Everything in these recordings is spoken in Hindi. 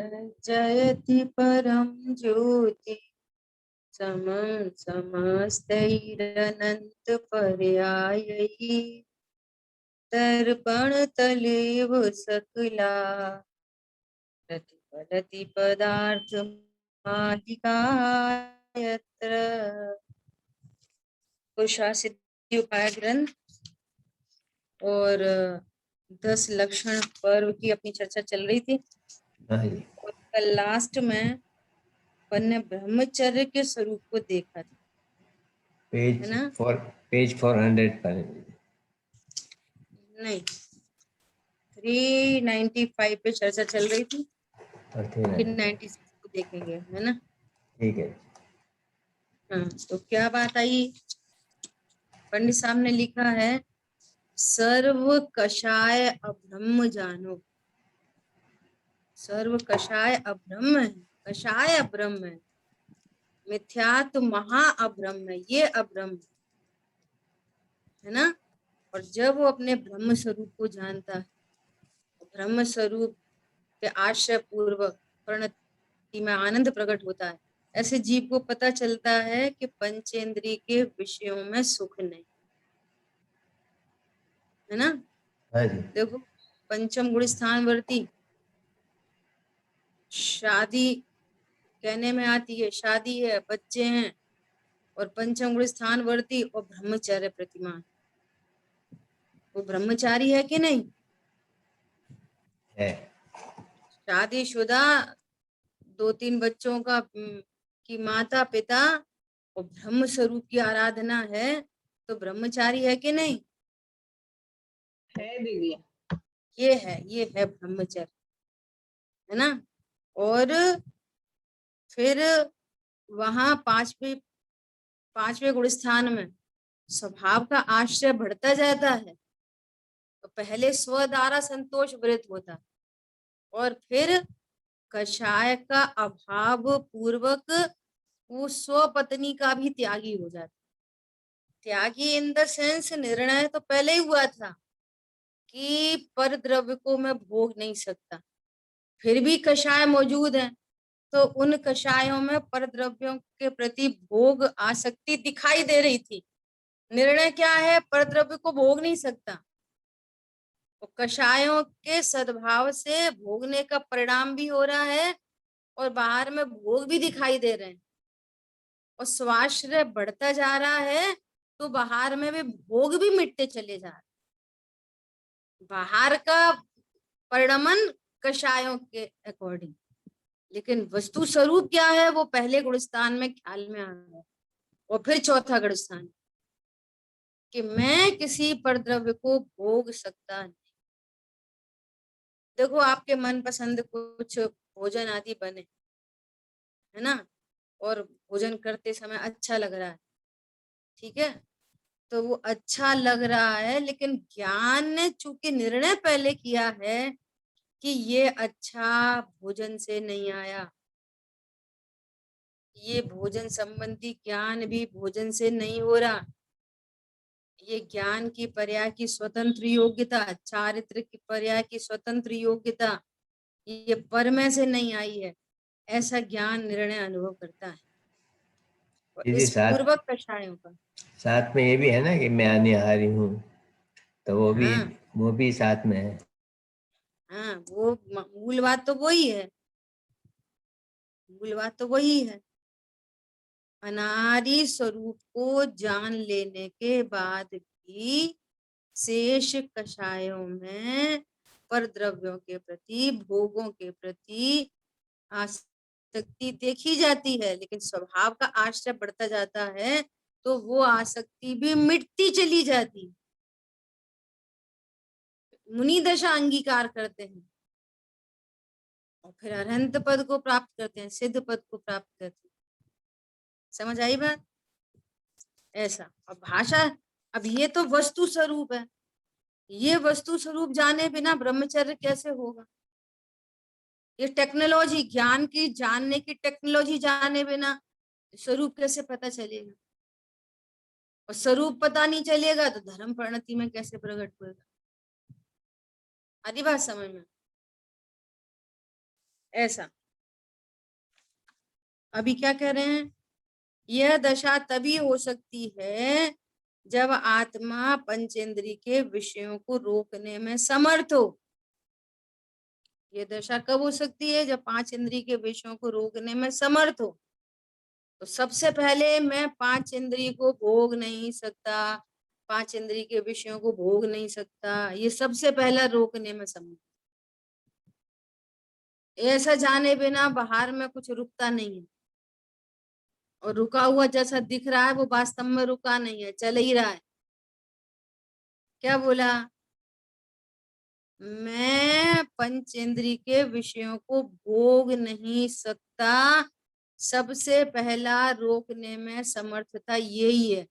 जयति परम ज्योति समं समस्तैरनंत पर्यायैः दर्पण तलेव सकला प्रतिफलति पदार्थ मालिका यत्र। पुरुषासिद्धि उपाय ग्रंथ और 10 लक्षण पर्व की अपनी चर्चा चल रही थी। और कल लास्ट में अपन ने ब्रह्मचर्य के स्वरूप को देखा था, है ना? पेज 400 पर नहीं, 395 पे चर्चा चल रही थी, फिर 96 को देखेंगे, है ना? ठीक है। हाँ, तो क्या बात आई? पंडित साहब ने लिखा है, सर्व कषाय अब्रह्म जानो। सर्व कषाय अब्रह्म है, कषाय अब्रह्म है, मिथ्यात्व महा अब्रह्म है, ये अब्रह्म है ना। और जब वो अपने ब्रह्म स्वरूप को जानता है, ब्रह्म स्वरूप के आश्रय पूर्वक प्रणति में आनंद प्रकट होता है। ऐसे जीव को पता चलता है कि पंचेंद्रिय के विषयों में सुख नहीं, है ना? देखो, पंचम गुण स्थान वर्ती शादी कहने में आती है, शादी है, बच्चे हैं, और पंचम गुण स्थान वर्ती और ब्रह्मचर्य प्रतिमान, वो ब्रह्मचारी है कि नहीं? है। शादीशुदा 2-3 बच्चों का की माता पिता और ब्रह्म स्वरूप की आराधना है, तो ब्रह्मचारी है कि नहीं? है दीदी। ये है ब्रह्मचर्य, है ना? और फिर वहां पांचवे गुण स्थान में स्वभाव का आश्रय बढ़ता जाता है। तो पहले स्व द्वारा संतोष वृत्त होता, और फिर कषाय का अभाव पूर्वक वो स्वपत्नी का भी त्यागी हो जाता। त्यागी इन द सेंस, निर्णय तो पहले ही हुआ था कि पर द्रव्य को मैं भोग नहीं सकता, फिर भी कषाय मौजूद है, तो उन कषायों में पर द्रव्यों के प्रति भोग आसक्ति दिखाई दे रही थी। निर्णय क्या है? पर द्रव्य को भोग नहीं सकता, तो कषायों के सद्भाव से भोगने का परिणाम भी हो रहा है और बाहर में भोग भी दिखाई दे रहे हैं, और स्वाश्रय बढ़ता जा रहा है, तो बाहर में भी भोग भी मिटते चले जा रहे। बाहर का परिणमन कषायों के अकॉर्डिंग, लेकिन वस्तु स्वरूप क्या है वो पहले गुणस्थान में ख्याल में आ रहा है। और फिर चौथा गुणस्थान कि मैं किसी पर द्रव्य को भोग सकता नहीं। देखो, आपके मन पसंद कुछ भोजन आदि बने, है ना, और भोजन करते समय अच्छा लग रहा है, ठीक है, तो वो अच्छा लग रहा है, लेकिन ज्ञान ने चूंकि निर्णय पहले किया है कि ये अच्छा भोजन से नहीं आया, ये भोजन संबंधी ज्ञान भी भोजन से नहीं हो रहा, ये ज्ञान की पर्याय की स्वतंत्र योग्यता, चारित्र की पर्याय की स्वतंत्र योग्यता, ये परमय से नहीं आई है, ऐसा ज्ञान निर्णय अनुभव करता है। और इस पूर्वक कषायों का साथ में ये भी है ना कि मैं अनिहारी हूँ, तो वो भी साथ में है। हाँ, वो मूल बात तो वही है, मूल बात तो वही है। अनादि स्वरूप को जान लेने के बाद भी शेष कषायों में पर द्रव्यों के प्रति, भोगों के प्रति आसक्ति देखी जाती है, लेकिन स्वभाव का आश्रय बढ़ता जाता है, तो वो आसक्ति भी मिटती चली जाती। मुनि दशा अंगीकार करते हैं और फिर अरहंत पद को प्राप्त करते हैं, सिद्ध पद को प्राप्त करते हैं। समझ आई बात? ऐसा। अब भाषा, अब ये तो वस्तु स्वरूप है, ये वस्तु स्वरूप जाने बिना ब्रह्मचर्य कैसे होगा? ये टेक्नोलॉजी, ज्ञान की जानने की टेक्नोलॉजी जाने बिना स्वरूप कैसे पता चलेगा? और स्वरूप पता नहीं चलेगा तो धर्म प्रणति में कैसे प्रकट होगा? आदि बात समझ में? ऐसा। अभी क्या कह रहे हैं, यह दशा तभी हो सकती है जब आत्मा पंचेंद्रिय के विषयों को रोकने में समर्थ हो। ये दशा कब हो सकती है, जब पांच इंद्रिय के विषयों को रोकने में समर्थ हो। तो सबसे पहले मैं पांच इंद्रिय को भोग नहीं सकता, पांच इंद्रिय के विषयों को भोग नहीं सकता, ये सबसे पहला रोकने में समर्थ। ऐसा जाने बिना बाहर में कुछ रुकता नहीं है, और रुका हुआ जैसा दिख रहा है वो वास्तव में रुका नहीं है, चल ही रहा है। क्या बोला, मैं पंचेंद्रिय के विषयों को भोग नहीं सकता, सबसे पहला रोकने में समर्थता यही है।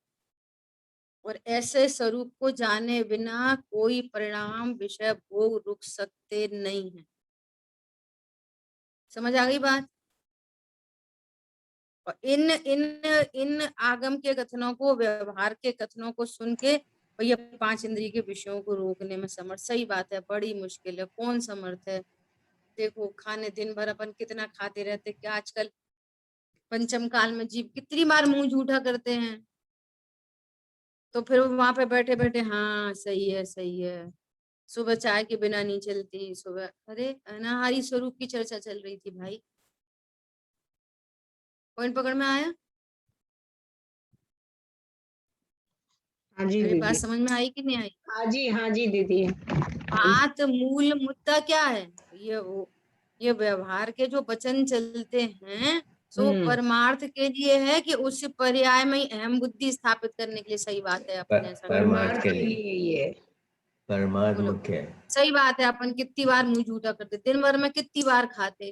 और ऐसे स्वरूप को जाने बिना कोई परिणाम विषय भोग रुक सकते नहीं है। समझ आ गई बात। और इन इन इन आगम के कथनों को, व्यवहार के कथनों को सुन के भैया पांच इंद्रिय के विषयों को रोकने में समर्थ, सही बात है, बड़ी मुश्किल है, कौन समर्थ है। देखो खाने दिन भर अपन कितना खाते रहते, क्या आजकल पंचम काल में जीव कितनी बार मुंह झूठा करते हैं, तो फिर वहां पे बैठे बैठे हाँ सही है सही है, सुबह चाय के बिना नहीं चलती सुबह। अरे अनाहारी स्वरूप की चर्चा चल रही थी भाई, पॉइंट पकड़ में आया। हाँ जी मेरी बात दीदी। समझ में आई कि नहीं आई। हाँ जी दीदी। बात मूल मुद्दा क्या है, ये व्यवहार के जो वचन चलते हैं सो परमार्थ के लिए है कि उस पर्याय में ही अहम बुद्धि स्थापित करने के लिए। सही बात है, अपन ऐसा करते हैं। परमार्थ के लिए ये परमार्थ बोलो, मुख्य है। सही बात है, अपन कितनी बार मुंह झूठा करते, दिन भर में कितनी बार खाते,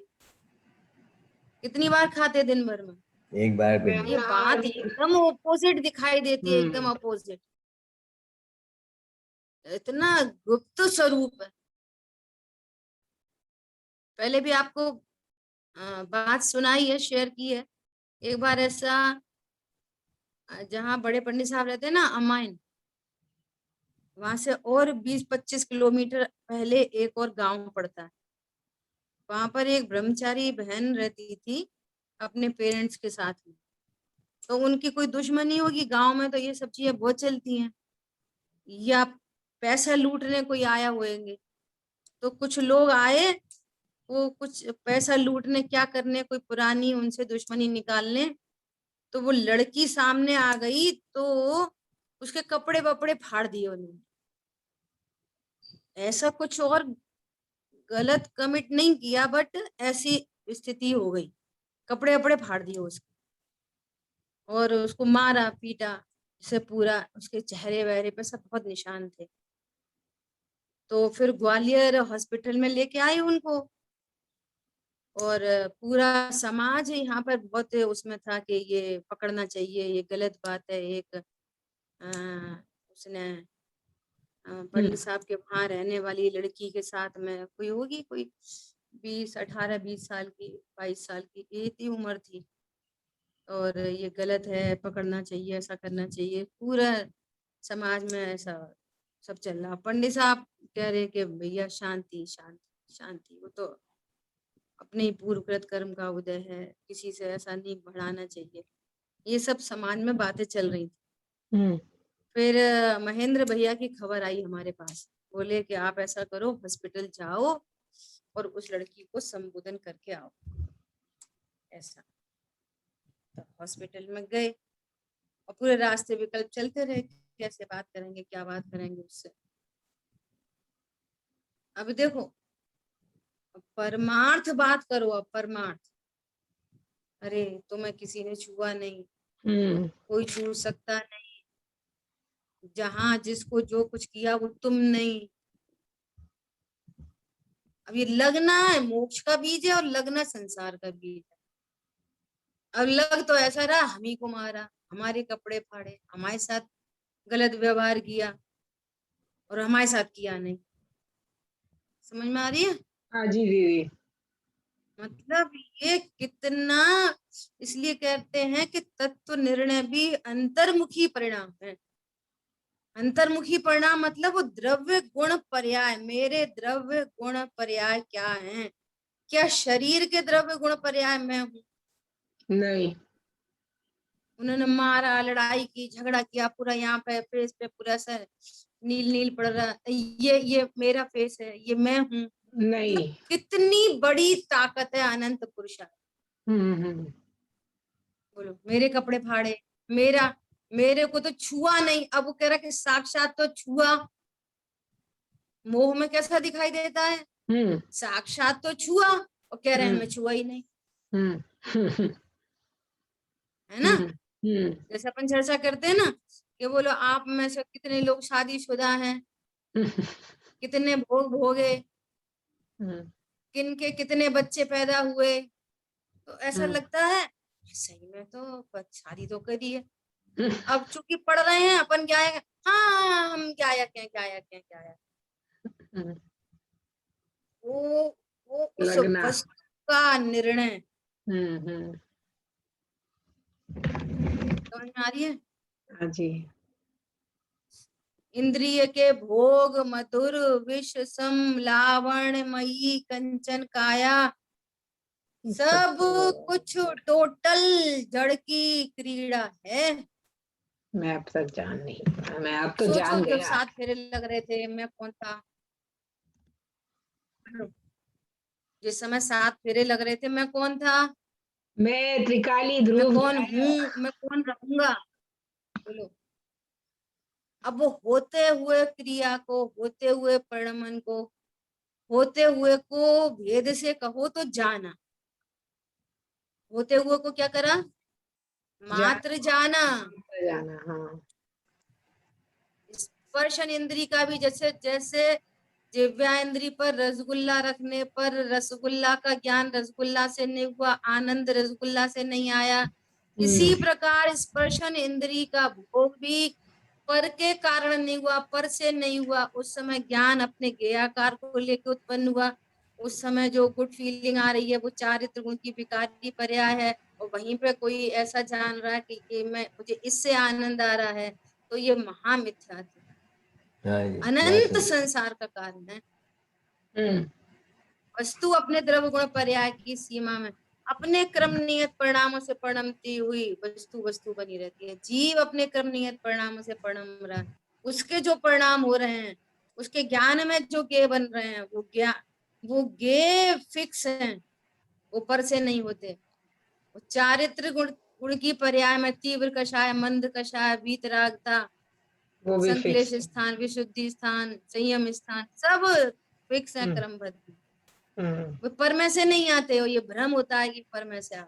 कितनी बार खाते दिन भर में। एक बार भी ये नहीं। बात एकदम ऑपोजिट दिखाई देती है, एकदम ऑपोजिट, इतना गुप्त स्वरूप है। पहले भी आपको बात सुनाई है, शेयर की है। एक बार ऐसा, जहाँ बड़े पंडित साहब रहते हैं ना अमाइन, वहां से और 20-25 किलोमीटर पहले एक और गांव पड़ता है। वहां पर एक ब्रह्मचारी बहन रहती थी अपने पेरेंट्स के साथ में। तो उनकी कोई दुश्मनी होगी, गांव में तो ये सब चीजें बहुत चलती हैं, या पैसा लूटने कोई आया होंगे। तो कुछ लोग आए, वो कुछ पैसा लूटने, क्या करने, कोई पुरानी उनसे दुश्मनी निकालने। तो वो लड़की सामने आ गई तो उसके कपड़े वपड़े फाड़ दिए उन्होंने। ऐसा कुछ और गलत कमिट नहीं किया, बट ऐसी स्थिति हो गई, कपड़े वपड़े फाड़ दिए उसके, और उसको मारा पीटा, से पूरा उसके चेहरे वहरे पे सब बहुत निशान थे। तो फिर ग्वालियर हॉस्पिटल में लेके आए उनको, और पूरा समाज यहाँ पर बहुत उसमें था कि ये पकड़ना चाहिए, ये गलत बात है। एक उसने पंडित साहब के वहां रहने वाली लड़की के साथ में कोई होगी, कोई 18-20 साल की, 22 साल की, इतनी उम्र थी, और ये गलत है, पकड़ना चाहिए, ऐसा करना चाहिए। पूरा समाज में ऐसा सब चल रहा। पंडित साहब कह रहे कि भैया शांति शांति शांति, वो तो अपने ही पूर्वकृत कर्म का उदय है, किसी से ऐसा नहीं बढ़ाना चाहिए। ये सब समाज में बातें चल रही थी। फिर महेंद्र भैया की खबर आई हमारे पास, बोले कि आप ऐसा करो, हॉस्पिटल जाओ और उस लड़की को संबोधन करके आओ। ऐसा, तो हॉस्पिटल में गए और पूरे रास्ते विकल्प चलते रहे, कैसे बात करेंगे, क्या बात करेंगे उससे। अब देखो, परमार्थ बात करो, अब परमार्थ, अरे तुम्हें किसी ने छुआ नहीं, कोई छू सकता नहीं, जहां जिसको जो कुछ किया वो तुम नहीं। अब ये लगना है मोक्ष का बीज है और लगना संसार का बीज है। अब लग तो ऐसा रहा, हम ही को मारा, हमारे कपड़े फाड़े, हमारे साथ गलत व्यवहार किया, और हमारे साथ किया नहीं। समझ में आ रही है। हाँ जी दीदी। मतलब ये कितना, इसलिए कहते हैं कि तत्व निर्णय भी अंतर्मुखी परिणाम है। अंतर्मुखी परिणाम मतलब वो द्रव्य गुण पर्याय, मेरे द्रव्य गुण पर्याय क्या हैं, क्या शरीर के द्रव्य गुण पर्याय मैं हूँ? नहीं। उन्होंने मारा, लड़ाई की, झगड़ा किया, पूरा यहाँ पे फेस पे पूरा सर नील नील पड़ रहा, ये मेरा फेस है, ये मैं हूँ। नहीं। कितनी बड़ी ताकत है अनंत पुरुषा। बोलो, मेरे कपड़े फाड़े, मेरे को तो छुआ नहीं, अब वो कह रहा कि साक्षात तो छुआ। मोह में कैसा दिखाई देता है, साक्षात तो छुआ और कह रहे हैं हमें छुआ ही नहीं, है ना। जैसे अपन चर्चा करते हैं ना कि बोलो आप में से कितने लोग शादीशुदा हैं, कितने भोग भोगे, किनके कितने बच्चे पैदा हुए, तो ऐसा लगता है सही में तो शादी तो करी है। अब चूंकि पढ़ रहे हैं अपन, क्या है, हाँ हम क्या वो उस लगना। वस्तु का निर्णय समझ में आ रही है। हाँ जी। इंद्रिय के भोग मधुर विष सम लावण्यमयी कंचन काया, सब कुछ टोटल जड़ की क्रीड़ा है। मैं अब तक जान नहीं पाया, मैं अब तो सोचो जान जब गया। 7 फेरे लग रहे थे, मैं कौन था? जिस समय 7 फेरे लग रहे थे, मैं कौन था? मैं त्रिकाली मैं ध्रुव। कौन हूँ, मैं कौन रहूंगा? बोलो। अब वो होते हुए क्रिया को, होते हुए परिणमन को, होते हुए को भेद से कहो तो जाना, होते हुए को क्या करा? मात्र जाना। जाना। हाँ। स्पर्शन इंद्री का भी जैसे जैसे जिव्या इंद्री पर रसगुल्ला रखने पर रसगुल्ला का ज्ञान रसगुल्ला से नहीं हुआ, आनंद रसगुल्ला से नहीं आया, इसी प्रकार स्पर्शन इंद्री का भोग भी पर के कारण नहीं हुआ, पर से नहीं हुआ। उस समय ज्ञान अपने ज्ञेयाकार को लेकर उत्पन्न हुआ, उस समय जो गुड फीलिंग आ रही है वो चारित्र गुण की विकारी पर्याय है, और वहीं पे कोई ऐसा जान रहा है कि ये मुझे इससे आनंद आ रहा है, तो ये महामिथ्या थी, अनंत संसार का कारण है। वस्तु अपने द्रव्य गुण पर्याय की सीमा में अपने क्रम नियत परिणामों से परिणमती हुई वस्तु वस्तु बनी रहती है। जीव अपने क्रम नियत परिणामों से परिणम रहा है, उसके जो परिणाम हो रहे हैं, उसके ज्ञान में जो ज्ञेय बन रहे हैं, वो ज्ञेय फिक्स हैं, ऊपर से नहीं होते। वो चारित्र गुण की पर्याय में तीव्र कषाय, मंद कषाय, वीतरागता, संक्लेश स्थान, विशुद्धि स्थान, संयम स्थान, सब फिक्स है क्रमबद्ध। वो पर में से नहीं आते हो, ये भ्रम होता है कि पर में से आ।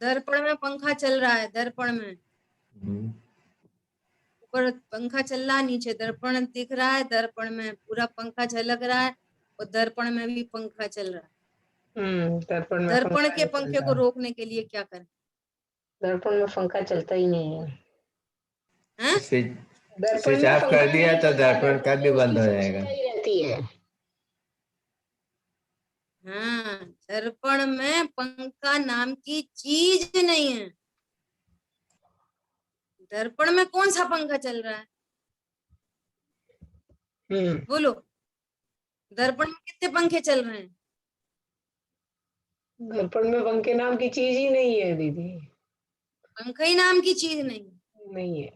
दर्पण में पंखा चल रहा है, दर्पण में ऊपर पंखा चल रहा है, नीचे दर्पण दिख रहा है, दर्पण में पूरा पंखा झलक रहा है, और दर्पण में भी पंखा चल रहा है। दर्पण के पंखे को रोकने के लिए क्या करें? दर्पण में पंखा चलता ही नहीं है। स्विच ऑफ कर दिया तो दर्पण कभी बंद हो जाएगा। रहती है। हाँ, दर्पण में पंखा नाम की चीज नहीं है। दर्पण में कौन सा पंखा चल रहा है? बोलो, दर्पण में कितने पंखे चल रहे हैं? दर्पण में पंखे नाम की चीज ही नहीं है दीदी। पंखा ही नाम की चीज नहीं है।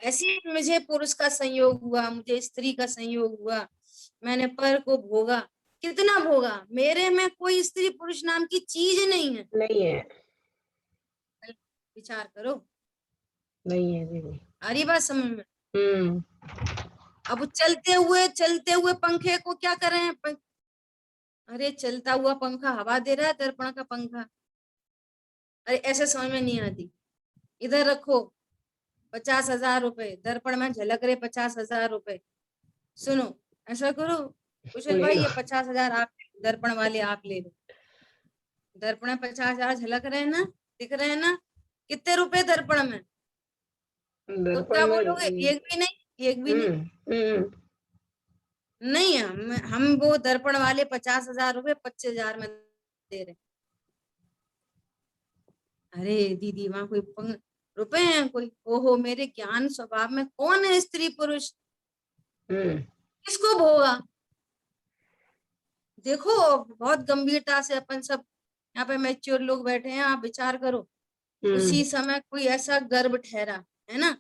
ऐसी मुझे पुरुष का संयोग हुआ, मुझे स्त्री का संयोग हुआ, मैंने पर को भोगा, कितना भोगा, मेरे में कोई स्त्री पुरुष नाम की चीज नहीं है। नहीं है। विचार करो। नहीं है दीदी। आ रही बात समझ में? अब चलते हुए पंखे को क्या करें? अरे चलता हुआ पंखा हवा दे रहा है, दर्पण का पंखा, अरे ऐसे समझ में नहीं आती। इधर रखो 50,000 रुपए, दर्पण में झलक रहे 50,000 रुपए। सुनो, ऐसा करो कुशल भाई, ये 50,000 आप, दर्पण वाले आप ले लो। दर्पण में 50,000 झलक रहे हैं ना, दिख रहे हैं ना, कितने रुपए दर्पण में? तो क्या बोलोगे? एक भी नहीं, एक भी नहीं। नहीं, हम वो दर्पण वाले 50,000 रुपए 25,000 में दे रहे। अरे दीदी वहां कोई रुपए हैं कोई? ओहो, मेरे ज्ञान स्वभाव में कौन है स्त्री पुरुष? किसको भोगा? देखो बहुत गंभीरता से अपन सब यहाँ पे मैच्योर लोग बैठे हैं, आप विचार करो उसी समय कोई ऐसा गर्भ ठहरा है ना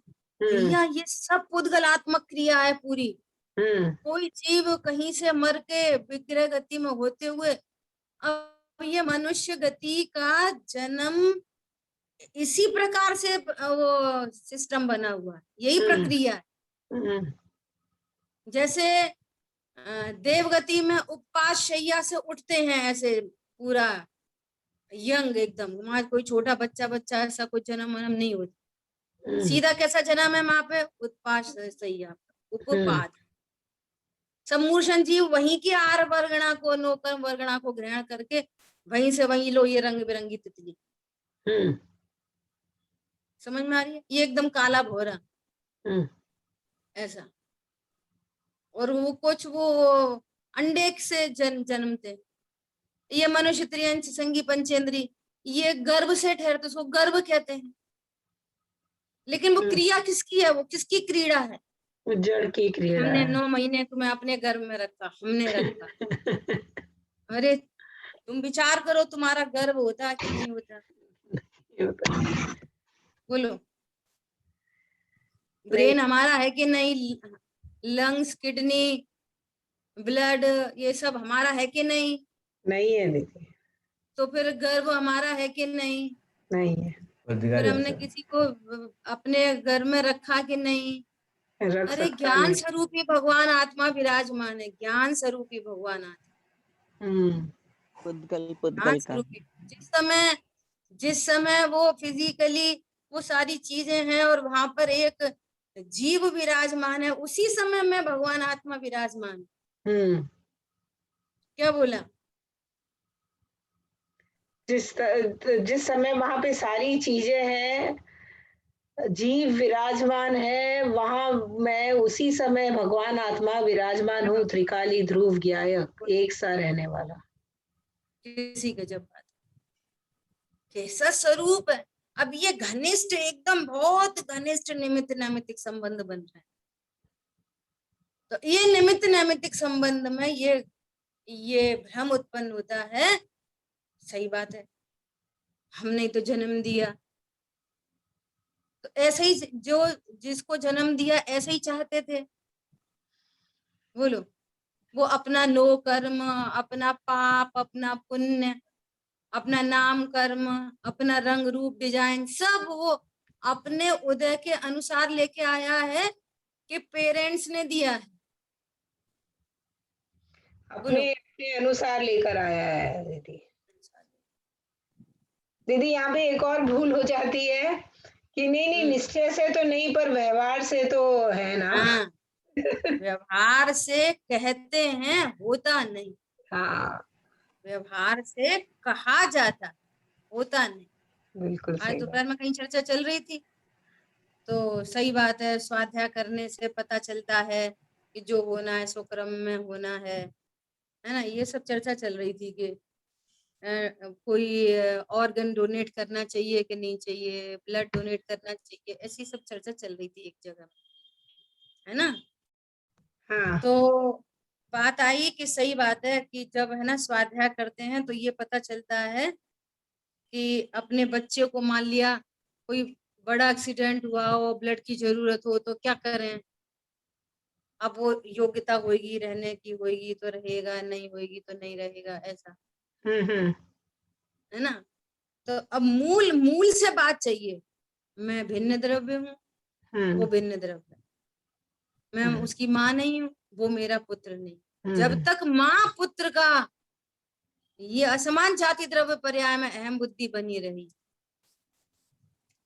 भैया, ये सब पुद्गलात्मक क्रिया है पूरी। कोई जीव कहीं से मर के विग्रह गति में होते हुए अब ये मनुष्य गति का जन्म इसी प्रकार से वो सिस्टम बना हुआ है, यही प्रक्रिया है। जैसे देवगति में उपवास शैया से उठते हैं ऐसे पूरा यंग एकदम, वहां कोई छोटा बच्चा ऐसा कोई जन्म नहीं होता, सीधा कैसा जन्म है वहां पे उपवास शैया उपपाद। सम्मूर्छन जीव वहीं की आर वर्गणा को नौकर वर्गणा को ग्रहण करके वहीं से वहीं लो ये रंग बिरंगी तितली। समझ में आ रही है? ये एकदम काला भोरा ऐसा, और वो कुछ वो अंडे से जन्मते, ये मनुष्य त्रियंश संगी पंचेंद्री, ये गर्भ से ठहरते, उसको गर्भ कहते हैं। लेकिन वो क्रिया किसकी है, वो किसकी क्रीड़ा है? जड़ की क्रिया। हमने 9 महीने तुम्हें अपने गर्भ में रखा, हमने रखा। अरे तुम विचार करो, तुम्हारा गर्भ होता कि नहीं होता? बोलो, ब्रेन हमारा है कि नहीं? लंग्स, किडनी, ब्लड, ये सब हमारा है कि नहीं? नहीं है दीदी। तो फिर गर्भ हमारा है कि नहीं? नहीं है। फिर हमने किसी को अपने घर में रखा कि नहीं? अरे ज्ञान स्वरूपी भगवान आत्मा विराजमान है, ज्ञान स्वरूपी भगवान आत्मा। पुद्गल का जिस समय वो फिजिकली वो सारी चीजें हैं और वहां पर एक जीव विराजमान है, उसी समय में भगवान आत्मा विराजमान। क्या बोला? जिस समय वहां पे सारी चीजें हैं, जीव विराजमान है, वहां मैं उसी समय भगवान आत्मा विराजमान हूँ, त्रिकाली ध्रुव ज्ञायक, एक सा रहने वाला। किसी गजब बात, कैसा स्वरूप है। अब ये घनिष्ठ, एकदम बहुत घनिष्ठ निमित्त नैमित्तिक संबंध बन रहा है। तो ये निमित्त नैमित्तिक संबंध में ये भ्रम उत्पन्न होता है। सही बात है, हमने तो जन्म दिया, तो ऐसे ही जो जिसको जन्म दिया ऐसे ही चाहते थे। बोलो, वो अपना नो कर्म, अपना पाप, अपना पुण्य, अपना नाम कर्म, अपना रंग रूप डिजाइन, सब वो अपने उदय के अनुसार लेके आया है कि पेरेंट्स ने दिया है। अपने अनुसार लेकर आया है दीदी। दीदी यहाँ पे एक और भूल हो जाती है कि नहीं निश्चय से तो नहीं, पर व्यवहार से तो है ना। हाँ, व्यवहार से कहते हैं, होता नहीं। हाँ, व्यवहार से कहा जाता, होता नहीं। बिल्कुल आज दोपहर में कहीं चर्चा चल रही थी, तो सही बात है, स्वाध्याय करने से पता चलता है कि जो होना है सो क्रम में होना है ना। ये सब चर्चा चल रही थी कि कोई ऑर्गन डोनेट करना चाहिए कि नहीं चाहिए, ब्लड डोनेट करना चाहिए, ऐसी सब चर्चा चल रही थी एक जगह, है ना। हाँ। तो बात आई कि सही बात है कि जब है ना स्वाध्याय करते हैं तो ये पता चलता है कि अपने बच्चे को मान लिया कोई बड़ा एक्सीडेंट हुआ हो, ब्लड की जरूरत हो, तो क्या करें? अब वो योग्यता होगी रहने की, होगी तो रहेगा, नहीं होगी तो नहीं रहेगा, ऐसा है ना। तो अब मूल से बात चाहिए, मैं भिन्न द्रव्य हूँ, वो भिन्न द्रव्य है। मैं उसकी माँ नहीं हूँ, वो मेरा पुत्र नहीं। जब तक माँ पुत्र का ये असमान जाति द्रव्य पर्याय में अहम बुद्धि बनी रही,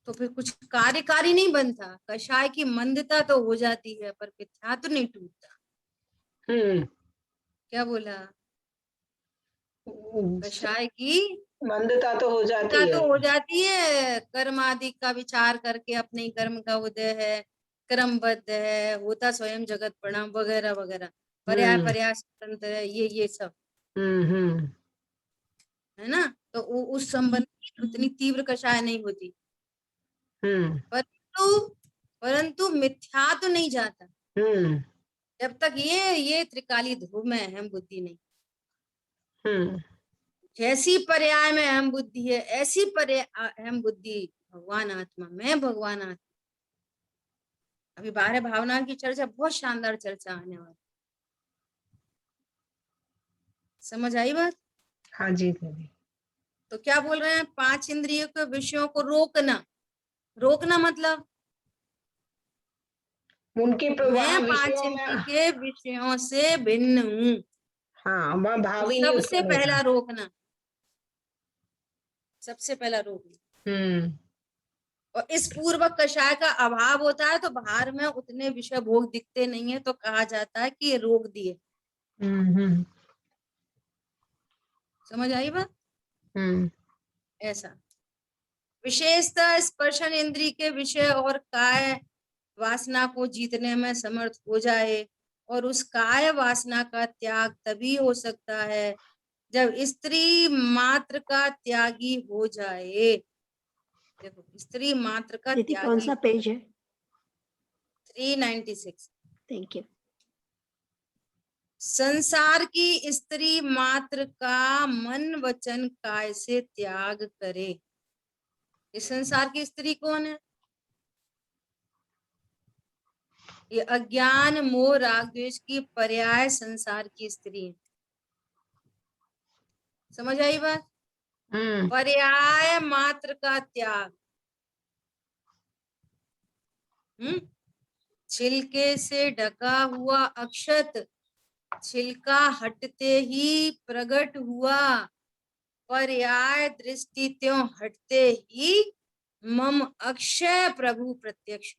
तो फिर कुछ कार्यकारी नहीं बनता। कषाय की मंदता तो हो जाती है, पर मिथ्या तो नहीं टूटता। क्या बोला? कषाय की मंदता तो हो जाती है। कर्म आदि का विचार करके अपने कर्म का उदय है, क्रमबद्ध है, होता स्वयं जगत प्रणाम वगैरह वगैरह, पर्याय पर्याय स्वतंत्र है, ये सब है ना। तो उस संबंध की उतनी तीव्र कषाय नहीं होती, परंतु मिथ्या तो नहीं जाता जब तक ये त्रिकाली ध्रुव में अहम बुद्धि नहीं। जैसी पर्याय में अहम बुद्धि है, ऐसी पर्याय अहम बुद्धि भगवान आत्मा, मैं भगवान आत्मा। अभी बारह भावना की चर्चा, बहुत शानदार चर्चा आने वाली। समझ आई बात? हाँ जी दीदी। तो क्या बोल रहे हैं? 5 इंद्रियों के विषयों को रोकना। रोकना मतलब उनके मैं 5 विषयों इंद्रिय में, के विषयों से भिन्न हूँ। हाँ, वह तो भाव ही नहीं सबसे उत्पन्न पहला होता। रोकना, सबसे पहला रोकना। और इस पूर्वक कषाय का अभाव होता है तो बाहर में उतने विषय भोग दिखते नहीं है, तो कहा जाता है कि ये रोक दिए। समझ आई बात? ऐसा विशेषतः स्पर्शन इंद्रिय के विषय और काय वासना को जीतने में समर्थ हो जाए, और उस काय वासना का त्याग तभी हो सकता है जब स्त्री मात्र का त्यागी हो जाए। देखो, स्त्री मात्र का दीदी कौन त्यागी। सा पेज है? 396। Thank you. संसार की स्त्री मात्र का मन वचन काय से त्याग करे। इस संसार की स्त्री कौन है? ये अज्ञान मोह राग द्वेष की पर्याय संसार की स्त्री है। समझ आई बात? पर्याय मात्र का त्याग। छिलके से ढका हुआ अक्षत छिलका हटते ही प्रकट हुआ, पर्याय दृष्टि त्यों हटते ही मम अक्षय प्रभु प्रत्यक्ष।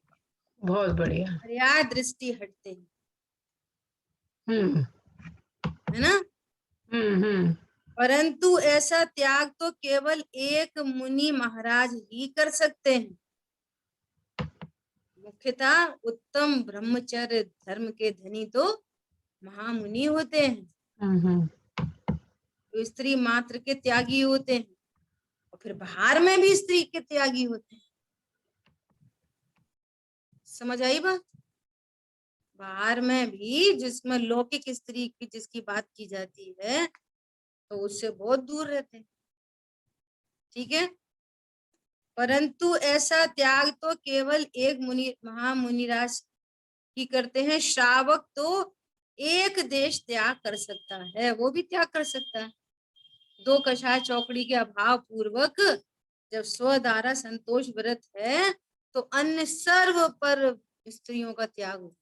बहुत बढ़िया। पर्याय दृष्टि हटते ही, है ना? परंतु ऐसा त्याग तो केवल एक मुनि महाराज ही कर सकते हैं। मुख्यतः उत्तम ब्रह्मचर्य धर्म के धनी तो महामुनि होते हैं, तो स्त्री मात्र के त्यागी होते हैं, और फिर बाहर में भी स्त्री के त्यागी होते हैं। समझ आई बात? बाहर में भी जिसमें लौकिक स्त्री की जिसकी बात की जाती है तो उससे बहुत दूर रहते हैं। ठीक है? परंतु ऐसा त्याग तो केवल एक मुनि महामुनिराज ही करते हैं। श्रावक तो एक देश त्याग कर सकता है, वो भी त्याग कर सकता है। 2 कषाय चौकड़ी के अभाव पूर्वक जब स्वद्वारा संतोष व्रत है तो अन्य सर्व पर स्त्रियों का त्याग होता है।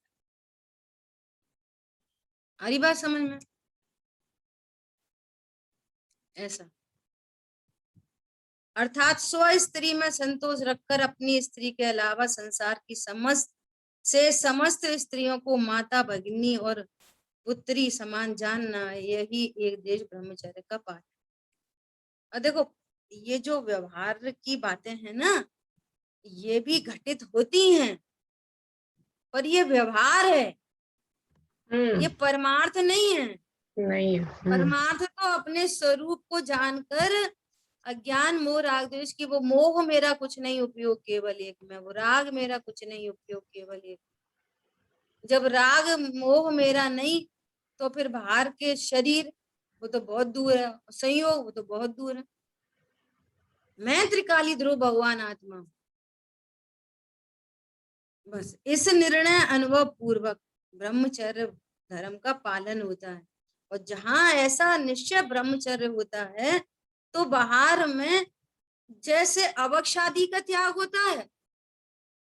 आ रही बात समझ में? ऐसा अर्थात स्व स्त्री में संतोष रखकर अपनी स्त्री के अलावा संसार की समस्त स्त्रियों को माता, भगिनी और पुत्री समान जानना, यही एक देश ब्रह्मचर्य का पाठ है। और देखो, ये जो व्यवहार की बातें हैं ना, ये भी घटित होती हैं, पर ये व्यवहार है, ये परमार्थ नहीं है। नहीं। परमार्थ तो अपने स्वरूप को जानकर अज्ञान मोह राग द्वेष की वो मोह मेरा कुछ नहीं उपयोग केवल एक में, वो राग मेरा कुछ नहीं उपयोग केवल एक। जब राग मोह मेरा नहीं तो फिर बाहर के शरीर वो तो बहुत दूर है, संयोग वो तो बहुत दूर है। मैं त्रिकाली ध्रुव भगवान आत्मा। बस इस निर्णय अनुभव पूर्वक ब्रह्मचर्य धर्म का पालन होता है, और जहां ऐसा निश्चय ब्रह्मचर्य होता है तो बाहर में जैसे अवक्ष आदि का त्याग होता है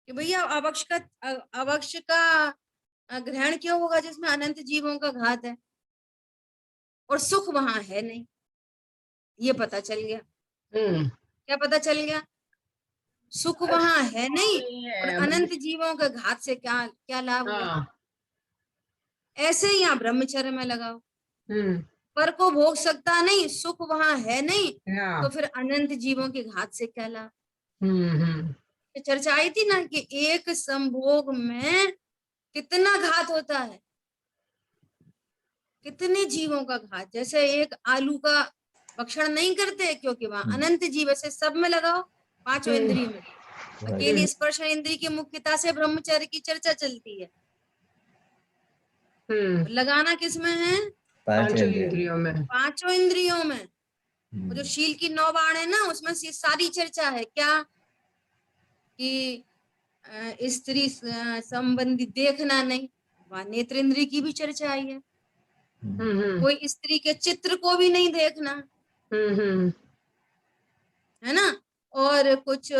कि भैया अवक्ष का ग्रहण क्यों होगा जिसमें अनंत जीवों का घात है, और सुख वहां है नहीं, ये पता चल गया। क्या पता चल गया? सुख वहां है नहीं और अनंत जीवों के घात से क्या क्या लाभ हुआ। ऐसे ही यहाँ ब्रह्मचर्य में लगाओ, पर को भोग सकता नहीं, सुख वहां है नहीं, तो फिर अनंत जीवों के घात से क्या लाभ। चर्चा आई थी ना कि एक संभोग में कितना घात होता है, कितने जीवों का घात। जैसे एक आलू का भक्षण नहीं करते क्योंकि वहां अनंत जीव, ऐसे सब में लगाओ, 5 इंद्रिय में अकेली स्पर्श इंद्रिय की मुख्यता से ब्रह्मचर्य की चर्चा चलती है। लगाना किस में है? पांचों इंद्रियों में। पांचों इंद्रियों में। वो जो शील की 9 बाण है ना, उसमें से सारी चर्चा है क्या कि स्त्री संबंधी देखना नहीं, वहां नेत्र इंद्रिय की भी चर्चा आई है। कोई स्त्री के चित्र को भी नहीं देखना, है ना। और कुछ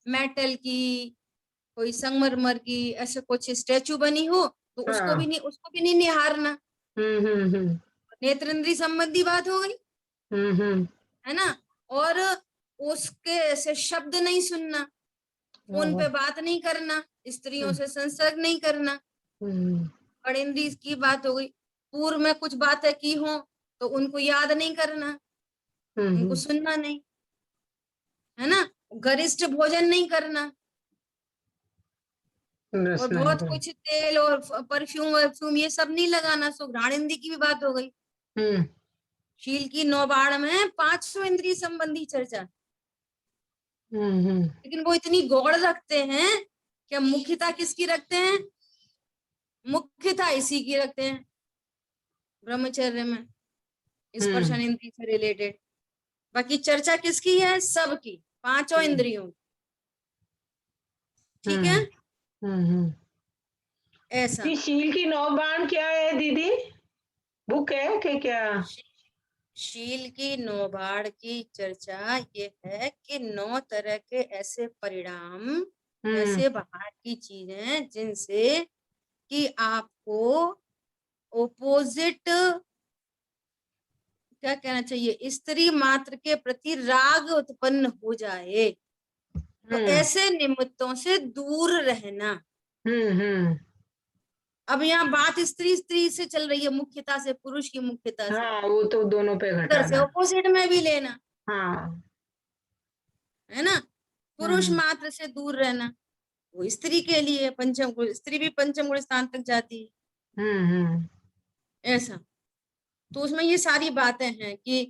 मेटल की, कोई संगमरमर की ऐसे कुछ स्टैचू बनी हो तो उसको भी नहीं निहारना। नेत्र इंद्रिय संबंधी बात हो गई, है ना। और उसके ऐसे शब्द नहीं सुनना, फोन पे बात नहीं करना, स्त्रियों से संसर्ग नहीं करना, और इंद्रिय की बात हो गई। पूर्व में कुछ बातें की हो तो उनको याद नहीं करना, उनको सुनना नहीं, है ना। गरिष्ठ भोजन नहीं करना, और बहुत कुछ तेल और परफ्यूम ये सब नहीं लगाना। सो घ्राण इंद्रिय की भी बात हो गई। शील की 9 बाण में 500 इंद्रिय संबंधी चर्चा। लेकिन वो इतनी गौड़ रखते हैं कि मुख्यता किसकी रखते हैं, मुख्यता इसी की रखते हैं ब्रह्मचर्य में, स्पर्शन इंद्रिय से रिलेटेड। बाकी चर्चा किसकी है, सबकी, पांचों इंद्रियों। ठीक है, ऐसा। शील की 9 बाण क्या है दीदी, बुक है कि क्या? शील की 9 बाण की चर्चा ये है कि 9 तरह के ऐसे परिणाम, ऐसे बाहर की चीजें जिनसे कि आपको ओपोजिट क्या कहना चाहिए, स्त्री मात्र के प्रति राग उत्पन्न हो जाए, तो ऐसे निमित्तों से दूर रहना। अब यहाँ बात स्त्री से चल रही है, मुख्यता से, पुरुष की मुख्यता से। हाँ, वो तो दोनों पे घटाना। से ऑपोजिट में भी लेना, हाँ, है ना। पुरुष मात्र से दूर रहना, वो स्त्री के लिए पंचम गुण, स्त्री भी पंचम गुण स्थान तक जाती है, ऐसा। तो उसमें ये सारी बातें हैं कि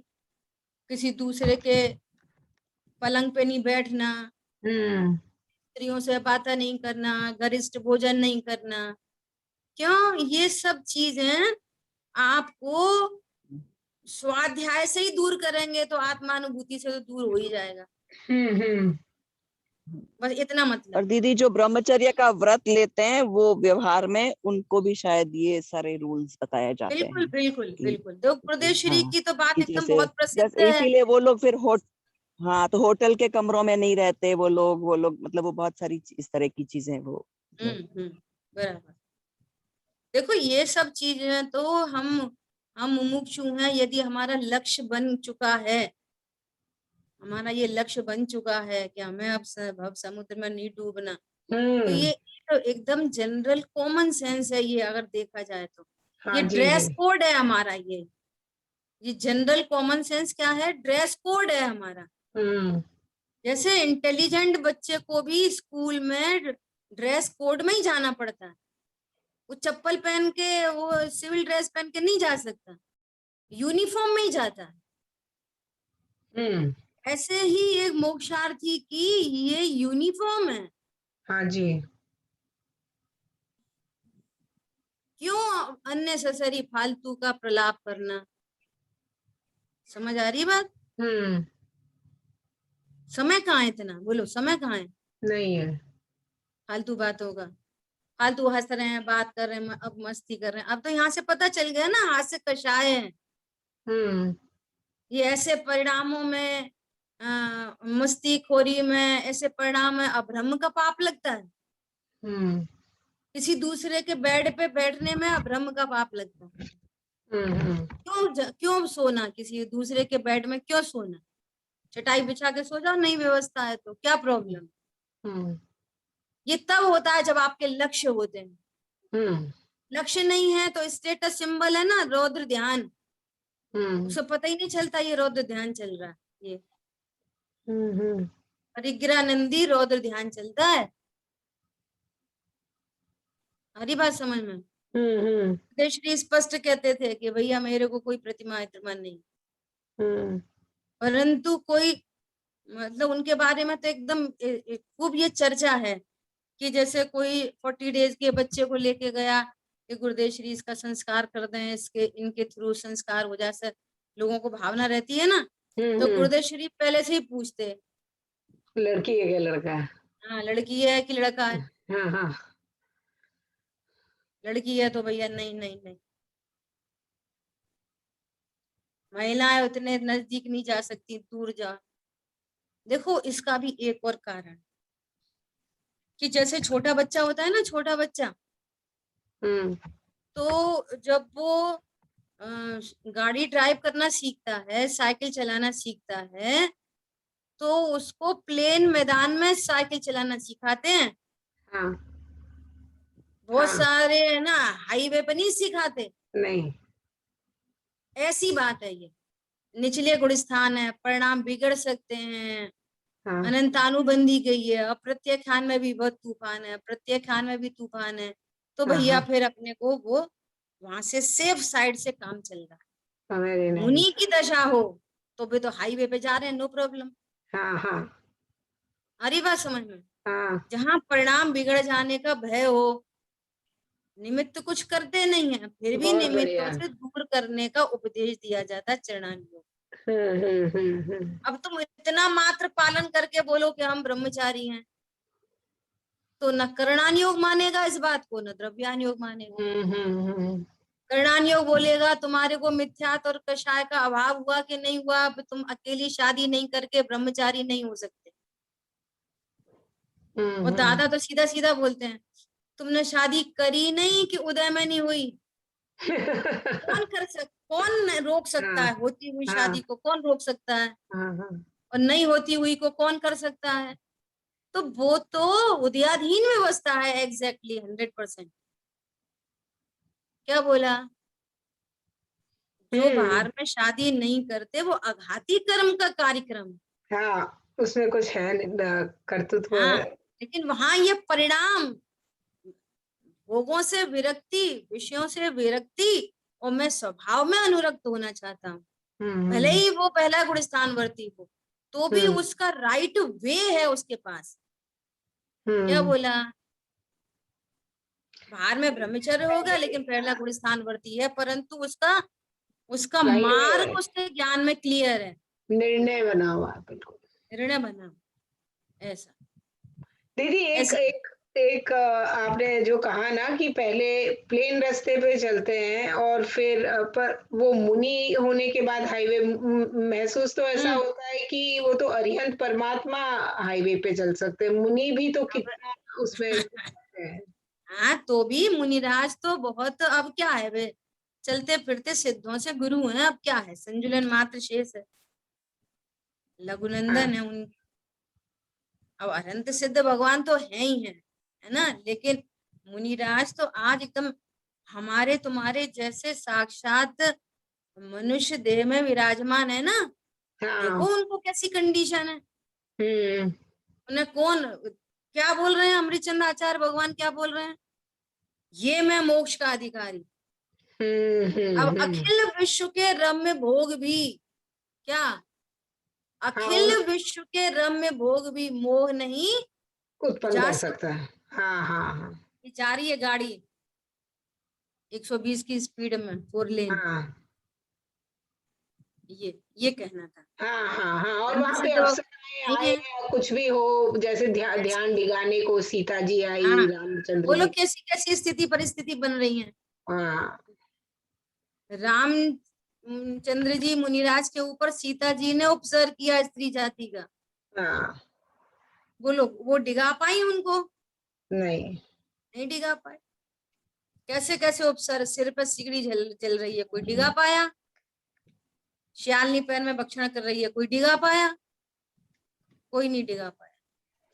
किसी दूसरे के पलंग पे नहीं बैठना, स्त्रियों से बातें नहीं करना, गरिष्ठ भोजन नहीं करना। क्यों, ये सब चीजें आपको स्वाध्याय से ही दूर करेंगे, तो आत्मानुभूति से तो दूर हो ही जाएगा। बस इतना मतलब। और दीदी जो ब्रह्मचर्य का व्रत लेते हैं वो व्यवहार में उनको भी शायद ये सारे रूल्स बताए जाते बिल्कुल हैं। बिल्कुल बिल्कुल। तो प्रदेश श्री की तो बात कि एकदम बहुत प्रसिद्ध जैसे है। इसीलिए वो लोग फिर हाँ, तो होटल के कमरों में नहीं रहते वो लोग मतलब वो बहुत सारी इस तरह की चीजें वो। बराबर। देखो ये सब चीजें तो हम मुमुक्षु हैं, यदि हमारा लक्ष्य बन चुका है, हमारा ये लक्ष्य बन चुका है कि हमें अब समुद्र में नहीं डूबना, तो ये तो एकदम जनरल कॉमन सेंस है। ये अगर देखा जाए तो ये ड्रेस कोड है हमारा, ये जनरल कॉमन सेंस क्या है, ड्रेस कोड है हमारा। जैसे इंटेलिजेंट बच्चे को भी स्कूल में ड्रेस कोड में ही जाना पड़ता है, वो चप्पल पहन के, वो सिविल ड्रेस पहन के नहीं जा सकता, यूनिफॉर्म में ही जाता है। ऐसे ही एक मोक्षार्थी की ये यूनिफॉर्म है। हाँ जी। क्यों अननेसेसरी फालतू का प्रलाप करना, समझ आ रही बात? समय कहाँ है इतना, बोलो समय कहाँ है, नहीं है। फालतू बातों का, फालतू हंस रहे हैं, बात कर रहे हैं, अब मस्ती कर रहे हैं। अब तो यहाँ से पता चल गया ना, हास्य कषाय है। ये ऐसे परिणामों में, मस्ती खोरी में ऐसे परिणाम है, अभ्रम का पाप लगता है। किसी दूसरे के बेड पे बैठने में अभ्रम का पाप लगता है। क्यों सोना, किसी दूसरे के बेड में क्यों सोना, चटाई बिछा के सो जाओ, नहीं व्यवस्था है तो क्या प्रॉब्लम। ये तब होता है जब आपके लक्ष्य होते हैं। लक्ष्य नहीं है तो स्टेटस सिंबल है ना, रौद्र ध्यान, उसे पता ही नहीं चलता ये रौद्र ध्यान चल रहा है। ये परिग्रहानंदी रौद्र ध्यान चलता है। हरी बात समझ में। श्री स्पष्ट कहते थे कि भैया मेरे को कोई प्रतिमा नहीं, परंतु कोई मतलब उनके बारे में तो एकदम खूब ये चर्चा है कि जैसे कोई 40 डेज के बच्चे को लेके गया कि गुरुदेव श्री इसका संस्कार कर दें, इसके इनके थ्रू संस्कार हो जाए, से लोगों को भावना रहती है ना, तो गुरुदेव श्री पहले से ही पूछते हैं, लड़की है क्या लड़का है? हाँ लड़की है कि लड़का है, हाँ हाँ लड़की है तो भैया नहीं नहीं नहीं, महिलाएं उतने नजदीक नहीं जा सकती, दूर जा। देखो इसका भी एक और कारण कि जैसे छोटा बच्चा होता है ना, छोटा बच्चा, तो जब वो गाड़ी ड्राइव करना सीखता है, साइकिल चलाना सीखता है, तो उसको प्लेन मैदान में साइकिल चलाना सिखाते हैं। हाँ बहुत हाँ। सारे है ना हाईवे पे नहीं सिखाते। नहीं ऐसी बात है, ये निचले गुणस्थान है, परिणाम बिगड़ सकते हैं, हाँ अनंतानुबंधी गई है, अप्रत्यय खान में भी बहुत तूफान है, प्रत्यय खान में भी तूफान है, तो हाँ भैया हाँ। फिर अपने को वो वहां से सेफ साइड से काम चल रहा है। Very nice. मुनि की दशा हो तो भी तो हाईवे पे जा रहे हैं, नो प्रॉब्लम। हाँ हाँ अरे बात समझ में, हाँ जहाँ परिणाम बिगड़ जाने का भय हो, निमित्त कुछ करते नहीं है, फिर भी बहुत निमित्तों बढ़िया। से दूर करने का उपदेश दिया जाता है चरणानुयोग। अब तुम इतना मात्र पालन करके बोलो कि हम ब्रह्मचारी हैं, तो न करणानुयोग मानेगा इस बात को, न द्रव्यानुयोग मानेगा। करणानुयोग बोलेगा तुम्हारे को मिथ्यात्व और कषाय का अभाव हुआ कि नहीं हुआ, अब तुम अकेली शादी नहीं करके ब्रह्मचारी नहीं हो सकते। और दादा तो सीधा सीधा बोलते हैं, तुमने शादी करी नहीं कि उदय में नहीं हुई। कौन रोक सकता है? होती हुई शादी को कौन रोक सकता है? और नहीं होती हुई को कौन कर सकता है? तो वो तो उदयाधीन व्यवस्था है, एग्जैक्टली 100%। क्या बोला? जो बाहर में शादी नहीं करते वो अघाती कर्म का कार्यक्रम। हाँ उसमें कुछ है कर्तृत्व हाँ, है। लेकिन वहां ये परिणाम, भोगों से विरक्ति, विषयों से विरक्ति, और मैं स्वभाव में अनुरक्त होना चाहता हूँ, भले ही वो पहला गुण स्थानवर्ती हो, तो भी उसका राइट वे है उसके पास। क्या बोला? बाहर में ब्रह्मचर्य होगा लेकिन पहला गुण स्थानवर्ती है, परंतु उसका उसका Right way मार्ग है। उसके ज्ञान में क्लियर है, निर्णय बना हुआ है बिल्कुल। निर्णय बना ऐसा। दीदी एक ऐसे एक एक आपने जो कहा ना कि पहले प्लेन रास्ते पे चलते हैं और फिर पर वो मुनि होने के बाद हाईवे महसूस तो ऐसा होता है कि वो तो अरिहंत परमात्मा हाईवे पे चल सकते हैं, मुनि भी तो कितना उसमें है। हाँ, तो भी मुनिराज तो बहुत, अब क्या है वे, चलते फिरते सिद्धों से गुरु हैं, अब क्या है, संजुलन मात्र शेष है, लघुनंदन है उन। अब अनंत सिद्ध भगवान तो है ही है ना, लेकिन मुनिराज तो आज एकदम हमारे तुम्हारे जैसे साक्षात मनुष्य देह में विराजमान है ना। देखो उनको कैसी कंडीशन है, उन्हें कौन क्या बोल रहे हैं, अमृतचंद आचार्य भगवान क्या बोल रहे हैं, ये मैं मोक्ष का अधिकारी। अब अखिल विश्व के रम्य भोग भी, क्या अखिल विश्व के रम्य भोग भी मोह नहीं उत्पन्न कर सकता है। हाँ हाँ हाँ जा रही है गाड़ी 120 की स्पीड में 4 लेन, हाँ ये कहना था। हाँ हाँ हाँ। और अंत वहां से पे तो अप्सराएं नहीं आए है। या कुछ भी हो, जैसे ध्यान दिलाने को सीता जी आई, हाँ, रामचंद्र बोलो जी। कैसी कैसी स्थिति परिस्थिति बन रही है। हाँ राम चंद्र जी मुनिराज के ऊपर सीता जी ने उपसर्ग किया स्त्री जाति का, हाँ बोलो वो डिगा पाई उनको? नहीं नहीं डिगा पाए। कैसे कैसे उपसर्ग, सिर पर सिगड़ी चल रही है, कोई डिगा पाया? श्यालनी पैर में भक्षण कर रही है, कोई डिगा पाया? कोई नहीं डिगा पाया।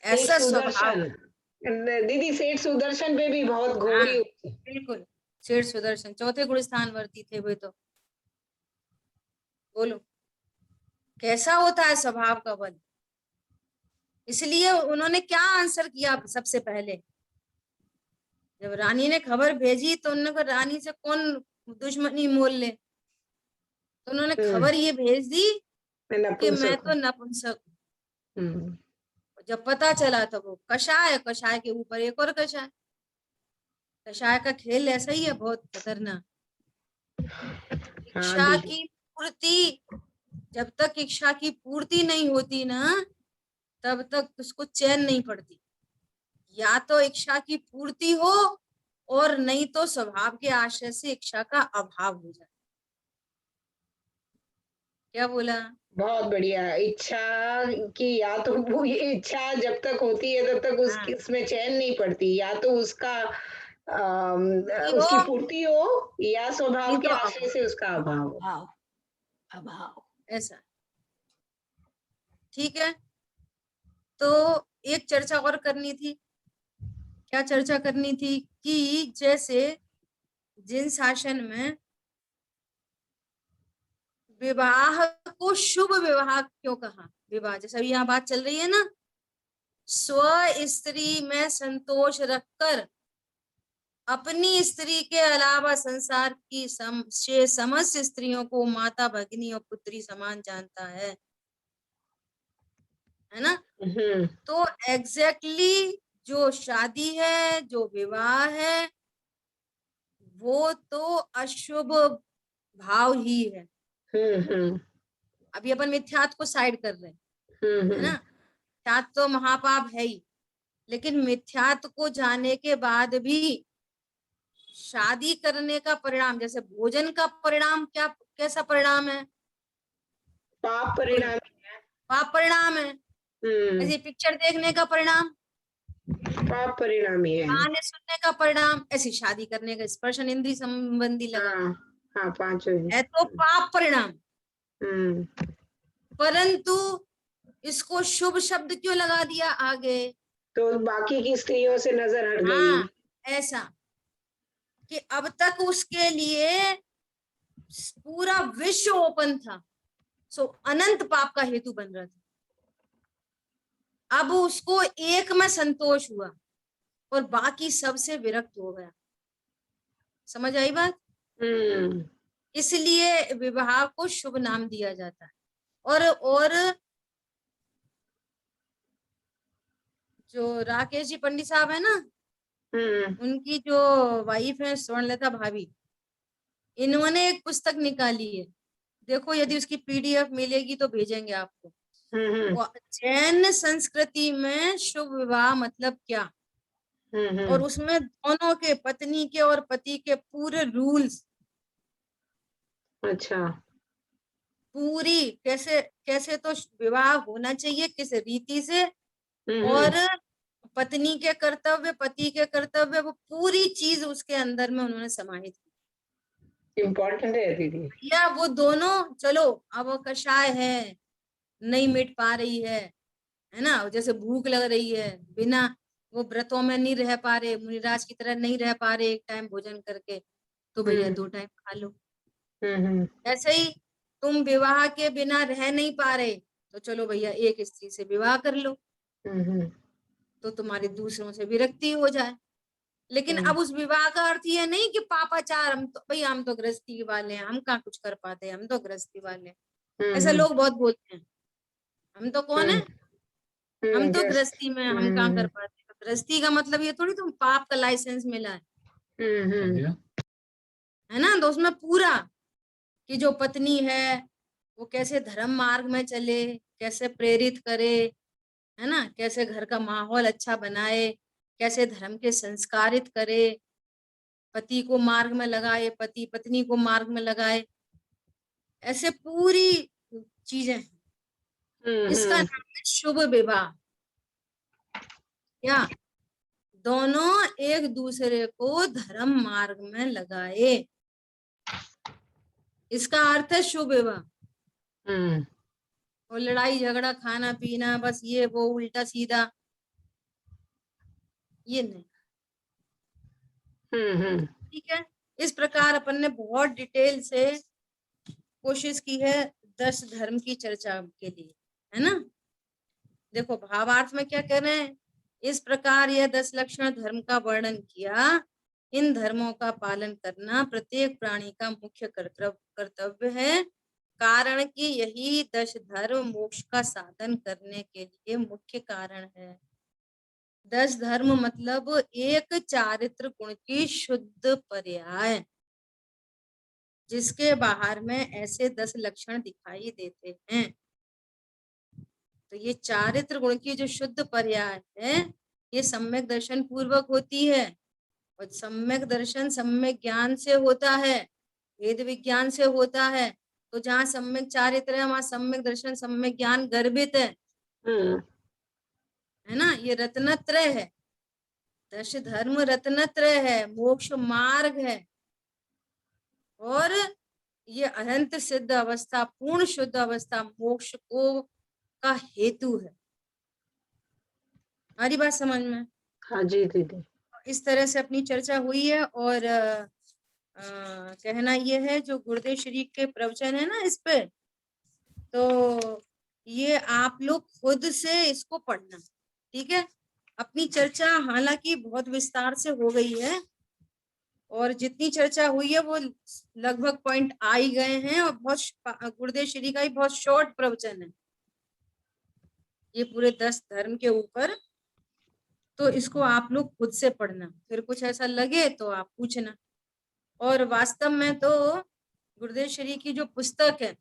एक ऐसा स्वभाव। सुदर्शन, दीदी सेठ सुदर्शन पे भी बहुत हाँ घोरी। बिल्कुल, शेर सुदर्शन चौथे गुण स्थान वर्ती थे वे तो। बोलो कैसा होता है स्वभाव का बल। इसलिए उन्होंने क्या आंसर किया सबसे पहले, जब रानी ने खबर भेजी तो उन्होंने कहा रानी से कौन दुश्मनी मोल ले, तो उन्होंने खबर ये भेज दी कि मैं तो नपुंसक हूँ। जब पता चला तो वो कषाय, कषाय के ऊपर एक और कषाय, कषाय का खेल ऐसा ही है, बहुत खतरनाक। इच्छा दीदी। की पूर्ति, जब तक इच्छा की पूर्ति नहीं होती ना, तब तक उसको चैन नहीं पड़ती। या तो इच्छा की पूर्ति हो, और नहीं तो स्वभाव के आश्रय से इच्छा का अभाव हो जाए। क्या बोला? बहुत बढ़िया। इच्छा की, या तो वो ये इच्छा जब तक होती है तब तक हाँ, उसमें चैन नहीं पड़ती, या तो उसका पूर्ति हो, उसकी पूर्ति हो, या नहीं स्वभाव के तो आश्रय अभाव, से उसका अभाव हो। अभाव, अभाव। ऐसा। ठीक है, तो एक चर्चा और करनी थी। क्या चर्चा करनी थी? कि जैसे जिन शासन में विवाह को शुभ विवाह क्यों कहा? विवाह जैसे अभी यहाँ बात चल रही है ना, स्व स्त्री में संतोष रखकर अपनी स्त्री के अलावा संसार की समस्त स्त्रियों को माता, भगिनी और पुत्री समान जानता है ना? तो एग्जैक्टली जो शादी है, जो विवाह है, वो तो अशुभ भाव ही है। अभी अपन मिथ्यात्व को साइड कर रहे हैं, है ना? मिथ्यात्व तो महापाप है ही, लेकिन मिथ्यात्व को जाने के बाद भी शादी करने का परिणाम, जैसे भोजन का परिणाम क्या, कैसा परिणाम है? पाप परिणाम। पाप परिणाम है। ऐसे पिक्चर देखने का परिणाम पाप परिणाम ही है। गाने सुनने का परिणाम, ऐसी शादी करने का स्पर्शन इंद्रिय संबंधी लगा हाँ, पांचों है तो पाप परिणाम। परंतु इसको शुभ शब्द क्यों लगा दिया आगे? तो बाकी की स्त्रियों से नजर हट गई। हाँ, ऐसा कि अब तक उसके लिए पूरा विश्व ओपन था, सो अनंत पाप का हेतु बन रहा था। अब उसको एक में संतोष हुआ और बाकी सबसे विरक्त हो गया। समझ आई बात? इसलिए विवाह को शुभ नाम दिया जाता है। और जो राकेश जी पंडित साहब है ना, उनकी जो वाइफ है स्वर्णलता भाभी, इन्होंने एक पुस्तक निकाली है, देखो यदि उसकी पीडीएफ मिलेगी तो भेजेंगे आपको। जैन संस्कृति में शुभ विवाह मतलब क्या, और उसमें दोनों के, पत्नी के और पति के पूरे रूल्स, अच्छा, पूरी कैसे कैसे तो विवाह होना चाहिए, किस रीति से, और पत्नी के कर्तव्य, पति के कर्तव्य, वो पूरी चीज उसके अंदर में उन्होंने समाहित की। इम्पोर्टेंट है दीदी। या वो दोनों, चलो अब वो कषाय है, नहीं मिट पा रही है ना, जैसे भूख लग रही है, बिना वो व्रतों में नहीं रह पा रहे, मुनिराज की तरह नहीं रह पा रहे एक टाइम भोजन करके, तो भैया 2 टाइम खा लो। ऐसे ही तुम विवाह के बिना रह नहीं पा रहे, तो चलो भैया एक स्त्री से विवाह कर लो, तो तुम्हारी दूसरों से विरक्ति हो जाए। लेकिन अब उस विवाह का अर्थ ये नहीं कि पापाचार, हम तो भैया हम तो गृहस्थी वाले हैं, हम कहाँ कुछ कर पाते हैं, हम तो गृहस्थी वाले हैं। ऐसा लोग बहुत बोलते हैं, हम तो कौन है, हम तो गृहस्थी में, हम कहाँ कर पाते हैं। गृहस्थी का मतलब ये थोड़ी तुम पाप का लाइसेंस मिला है ना। तो उसमें पूरा कि जो पत्नी है वो कैसे धर्म मार्ग में चले, कैसे प्रेरित करे, है ना, कैसे घर का माहौल अच्छा बनाए, कैसे धर्म के संस्कारित करे, पति को मार्ग में लगाए, पति पत्नी को मार्ग में लगाए, ऐसे पूरी चीजें हैं। इसका नाम है शुभ विवाह। क्या? दोनों एक दूसरे को धर्म मार्ग में लगाए, इसका अर्थ है शुभ विवाह। और लड़ाई झगड़ा, खाना पीना, बस ये वो उल्टा सीधा, ये नहीं। ठीक है, इस प्रकार अपन ने बहुत डिटेल से कोशिश की है 10 धर्म की चर्चा के लिए, है ना। देखो भावार्थ में क्या कह रहे हैं, इस प्रकार यह 10 लक्षण धर्म का वर्णन किया। इन धर्मों का पालन करना प्रत्येक प्राणी का मुख्य कर्तव्य है, कारण कि यही 10 धर्म मोक्ष का साधन करने के लिए मुख्य कारण है। 10 धर्म मतलब एक चारित्र गुण की शुद्ध पर्याय, जिसके बाहर में ऐसे 10 लक्षण दिखाई देते हैं। तो ये चारित्र गुण की जो शुद्ध पर्याय है, ये सम्यक दर्शन पूर्वक होती है, और सम्यक दर्शन सम्यक ज्ञान से होता है, वेद विज्ञान से होता है। तो जहाँ सम्यक चारित्र है, वहां सम्यक दर्शन सम्यक ज्ञान गर्भित है ना। ये रत्नत्रय है, दश धर्म रत्नत्रय है, मोक्ष मार्ग है, और ये अनंत सिद्ध अवस्था, पूर्ण शुद्ध अवस्था, मोक्ष को का हेतु है। हमारी बात समझ में? हाँ जी दीदी। इस तरह से अपनी चर्चा हुई है। और कहना ये है, जो गुरुदेव श्री के प्रवचन है ना इस पे, तो ये आप लोग खुद से इसको पढ़ना, ठीक है। अपनी चर्चा हालांकि बहुत विस्तार से हो गई है, और जितनी चर्चा हुई है वो लगभग पॉइंट आ ही गए हैं, और बहुत गुरुदेव श्री का ही बहुत शॉर्ट प्रवचन है ये पूरे 10 धर्म के ऊपर। तो इसको आप लोग खुद से पढ़ना, फिर कुछ ऐसा लगे तो आप पूछना। और वास्तव में तो गुरुदेव श्री की जो पुस्तक है,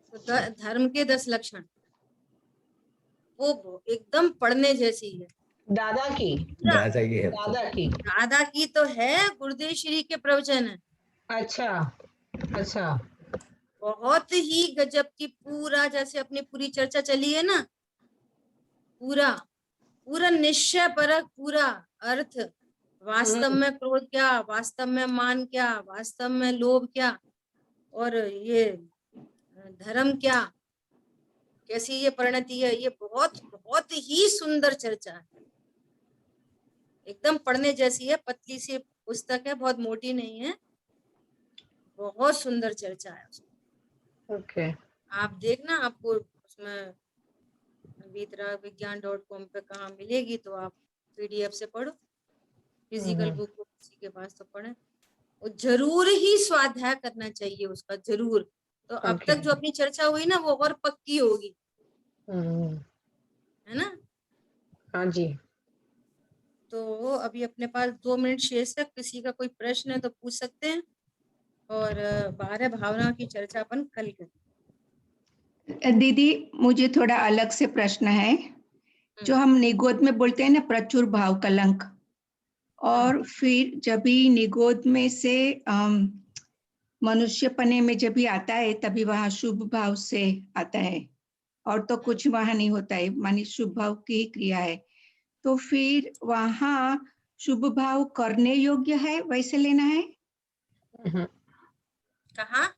तो धर्म के 10 लक्षण, वो एकदम पढ़ने जैसी है। दादा की दादा की है। दादा की दादा की तो है, गुरुदेव श्री के प्रवचन है। अच्छा अच्छा। बहुत ही गजब की, पूरा जैसे अपनी पूरी चर्चा चली है ना, पूरा पूरा निश्चय परक, पूरा अर्थ, वास्तव में क्रोध क्या, वास्तव में मान क्या, वास्तव में लोभ क्या, और ये धर्म क्या, कैसी ये परिणति है। ये बहुत बहुत ही सुंदर चर्चा है, एकदम पढ़ने जैसी है। पतली सी पुस्तक है, बहुत मोटी नहीं है, बहुत सुंदर चर्चा है उसमें। ओके। आप देखना, आपको उसमें वीतरागविज्ञान.com पे कहाँ मिलेगी, तो आप PDF से पढ़ो, फिजिकल बुक हो किसी के पास तो पढ़े। और जरूर ही स्वाध्याय करना चाहिए उसका, जरूर। तो अब तक जो अपनी चर्चा हुई ना, वो और पक्की होगी, है ना। हाँ जी। तो अभी अपने पास 2 मिनट शेष है, किसी का कोई प्रश्न है तो पूछ सकते हैं, और 12 भावना की चर्चा अपन कल करें। दीदी मुझे थोड़ा अलग से प्रश्न है। जो हम निगोद में बोलते हैं ना, प्रचुर भाव कलंक, और फिर जब भी निगोद में से मनुष्यपने में जब भी आता है, तभी वहां शुभ भाव से आता है, और तो कुछ वहां नहीं होता है, मानी शुभ भाव की ही क्रिया है। तो फिर वहां शुभ भाव करने योग्य है, वैसे लेना है। कहाँ?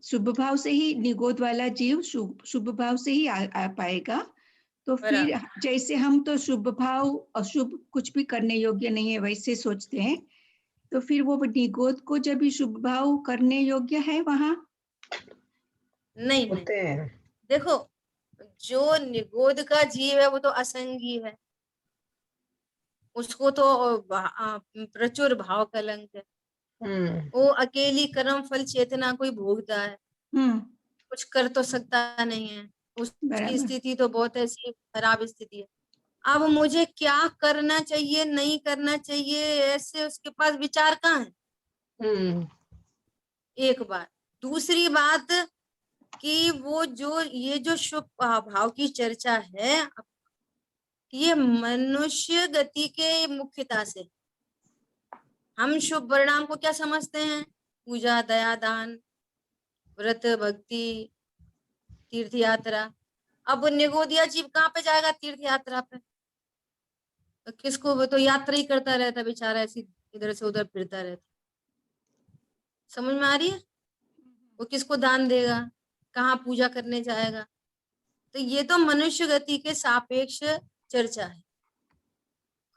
शुभ भाव से ही निगोद वाला जीव शुभ भाव से ही आ पाएगा। तो फिर जैसे हम तो शुभ भाव अशुभ कुछ भी करने योग्य नहीं है वैसे सोचते हैं, तो फिर वो निगोद को जब भी शुभ भाव करने योग्य है वहां नहीं नहीं, देखो, जो निगोद का जीव है वो तो असंगी है, उसको तो प्रचुर भाव कलंक है। वो अकेली कर्म फल चेतना कोई भोगता है, कुछ कर तो सकता नहीं है, उसकी स्थिति तो बहुत ऐसी खराब स्थिति है। अब मुझे क्या करना चाहिए नहीं करना चाहिए, ऐसे उसके पास विचार कहाँ है? एक बात। दूसरी बात कि वो जो ये जो शुभ भाव की चर्चा है, ये मनुष्य गति के मुख्यता से हम शुभ परिणाम को क्या समझते हैं? पूजा, दया, दान, व्रत, भक्ति, तीर्थ यात्रा। अब निगोदिया जीव कहाँ पे जाएगा तीर्थ यात्रा पे? तो किसको, वो तो यात्रा ही करता रहता बेचारा, ऐसी इधर से उधर फिरता रहता। समझ में आ रही है? वो किसको दान देगा, कहाँ पूजा करने जाएगा? तो ये तो मनुष्य गति के सापेक्ष चर्चा है।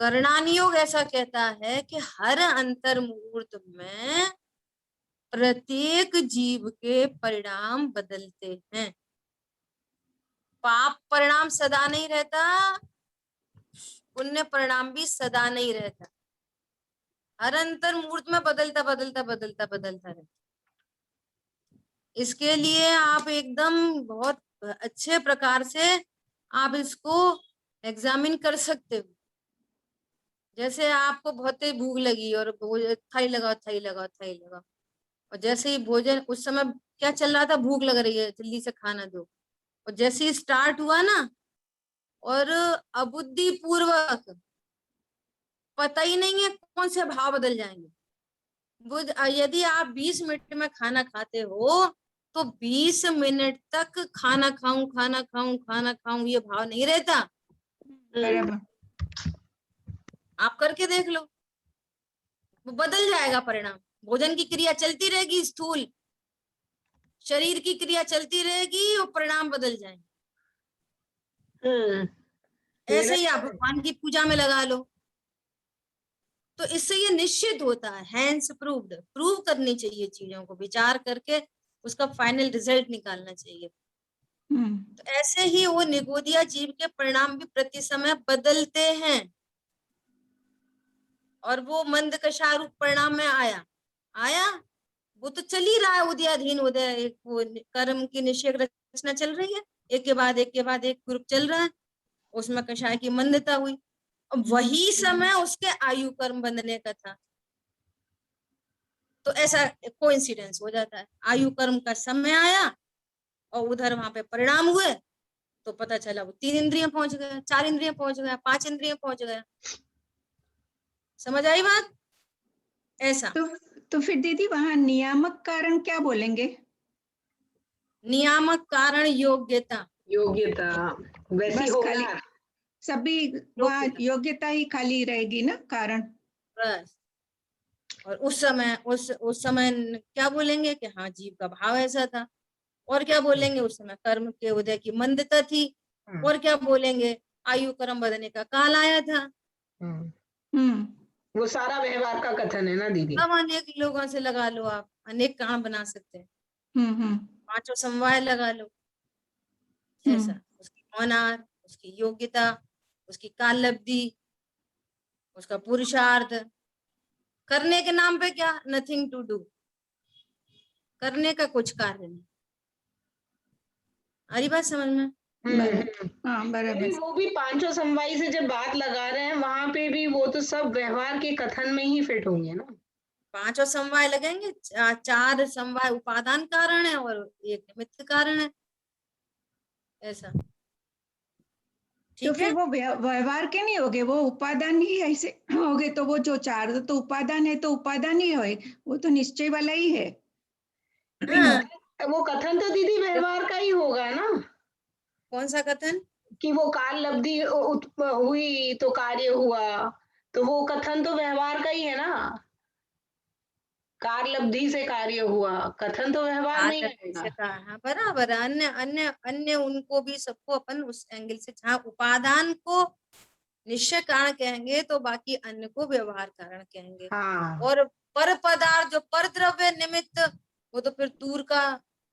करणानि योग ऐसा कहता है कि हर अंतर मुहूर्त में प्रत्येक जीव के परिणाम बदलते हैं। पाप परिणाम सदा नहीं रहता, पुण्य परिणाम भी सदा नहीं रहता, हर अंतर मुहूर्त में बदलता बदलता बदलता बदलता रहता। इसके लिए आप एकदम बहुत अच्छे प्रकार से आप इसको एग्जामिन कर सकते हो। जैसे आपको बहुत तेज भूख लगी और थाली लगाओ थाली लगाओ थाली लगाओ, और जैसे ही भोजन उस समय क्या चल रहा था, भूख लग रही है जल्दी से खाना दो, और जैसे ही स्टार्ट हुआ ना, और अबुद्धि पूर्वक पता ही नहीं है कौन से भाव बदल जाएंगे। यदि आप 20 मिनट में खाना खाते हो तो 20 मिनट तक खाना खाऊं खाना खाऊं खाना खाऊं ये भाव नहीं रहता। बराबर। आप करके देख लो, वो बदल जाएगा परिणाम। भोजन की क्रिया चलती रहेगी, स्थूल शरीर की क्रिया चलती रहेगी और परिणाम बदल जाएंगे। ऐसे ही आप भगवान की पूजा में लगा लो, तो इससे ये निश्चित होता है, हैंस प्रूव्ड, प्रूव करनी चाहिए चीजों को, विचार करके उसका फाइनल रिजल्ट निकालना चाहिए। तो ऐसे ही वो निगोदिया जीव के परिणाम भी प्रति समय बदलते हैं, और वो मंद कषारूप परिणाम में आया वो तो चल ही रहा है, उदयाधीन उदय, एक वो कर्म की निश्चय रचना चल रही है, एक के बाद एक के बाद एक ग्रुप चल रहा है, उसमें कषाय की मंदता हुई। अब वही समय उसके आयु कर्म बंधने का था, तो ऐसा कोइंसिडेंस हो जाता है, आयु कर्म का समय आया और उधर वहां पे परिणाम हुए, तो पता चला वो 3 इंद्रियां पहुंच गया, 4 इंद्रियां पहुंच गया, 5 इंद्रियां पहुंच गया। समझ आई बात? ऐसा तो फिर दीदी वहाँ नियामक कारण क्या बोलेंगे? नियामक कारण योग्यता, वैसी बस खाली होना, सभी वहाँ योग्यता ही खाली रहेगी ना कारण? बस। और उस समय क्या बोलेंगे कि हाँ जीव का भाव ऐसा था, और क्या बोलेंगे उस समय कर्म के उदय की मंदता थी, और क्या बोलेंगे आयु कर्म बदलने का काल आया था। वो सारा व्यवहार का कथन है ना दीदी। अब अनेक लोगों से लगा लो, आप अनेक काम बना सकते हैं, 5 समवाय लगा लो, ऐसा उसकी होनार, उसकी योग्यता, उसकी काल लब्धि, उसका पुरुषार्थ, करने के नाम पे क्या, नथिंग टू डू, करने का कुछ कार्य नहीं। अरे बात समझ में? हाँ बराबर। वो भी 5 समवाय से जब बात लगा रहे हैं वहां पे भी वो तो सब व्यवहार के कथन में ही फिट होंगे ना। 5 समवाय लगेंगे, 4 समवाय उपादान कारण है और 1 निमित्त कारण है, ऐसा। तो ठीक फिर है, वो व्यवहार के नहीं होगे, वो उपादान ही ऐसे होगे, तो वो जो 4 तो उपादान है तो उपादान ही है, वो तो निश्चय वाला ही है। हाँ। वो कथन तो दीदी व्यवहार का ही होगा ना। कौन सा कथन? कि वो काल लब्धि हुई तो कार्य हुआ, तो वो कथन तो व्यवहार का ही है ना। कार्य लब्धि से कार्य हुआ, कथन तो व्यवहार में ही आएगा। से कहा, हाँ बराबर है। अन्य अन्य अन्य उनको भी सबको अपन उस एंगल से, जहाँ उपादान को निश्चय कारण कहेंगे तो बाकी अन्य को व्यवहार कारण कहेंगे। और पर पदार्थ जो पर द्रव्य निमित्त, वो तो फिर दूर का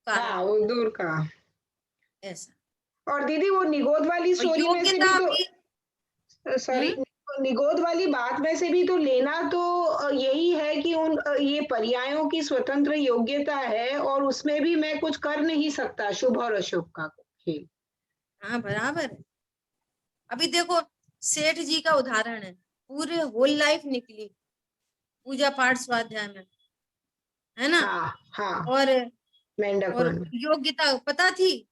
कारण, वो दूर का। ऐसा। और दीदी वो निगोद वाली स्टोरी में से भी तो सॉरी, निगोद वाली बात में से भी तो लेना तो यही है कि उन ये पर्यायों की स्वतंत्र योग्यता है, और उसमें भी मैं कुछ कर नहीं सकता शुभ और अशुभ का खेल। हाँ बराबर है। अभी देखो सेठ जी का उदाहरण है, पूरे होल लाइफ निकली पूजा पाठ स्वाध्याय में, है ना? और योग्यता पता थी।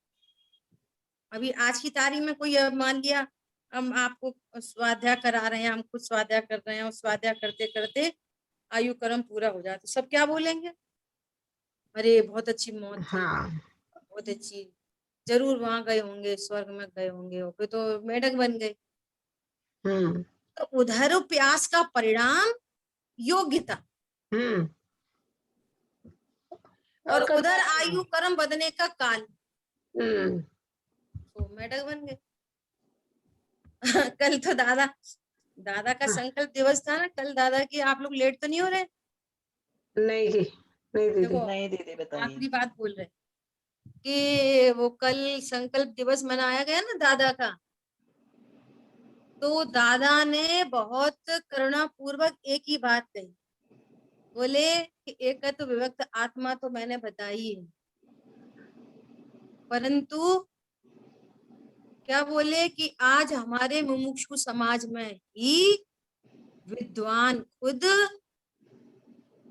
अभी आज की तारीख में कोई मान लिया हम आपको स्वाध्याय करा रहे हैं, हम खुद स्वाध्याय कर रहे हैं, और स्वाध्याय करते करते आयु कर्म पूरा हो जाए तो सब क्या बोलेंगे, अरे बहुत अच्छी मौत थी, बहुत अच्छी, जरूर वहां गए होंगे, स्वर्ग में गए होंगे, फिर तो मेढक बन गए। तो उधर प्यास का परिणाम योग्यता, और उधर आयु कर्म बदलने का काल, तो मेढक बन गए। कल तो दादा का संकल्प दिवस था ना, कल दादा की आप लोग लेट तो नहीं हो रहे? नहीं जी, नहीं दीदी बताइए। आखिरी बात बोल रहे कि वो कल संकल्प दिवस मनाया गया ना दादा का, तो दादा ने बहुत करुणा पूर्वक एक ही बात कही, बोले कि एकत्व विभक्त आत्मा तो मैंने बताई है, परंतु क्या बोले कि आज हमारे मुमुक्षु समाज में ही विद्वान खुद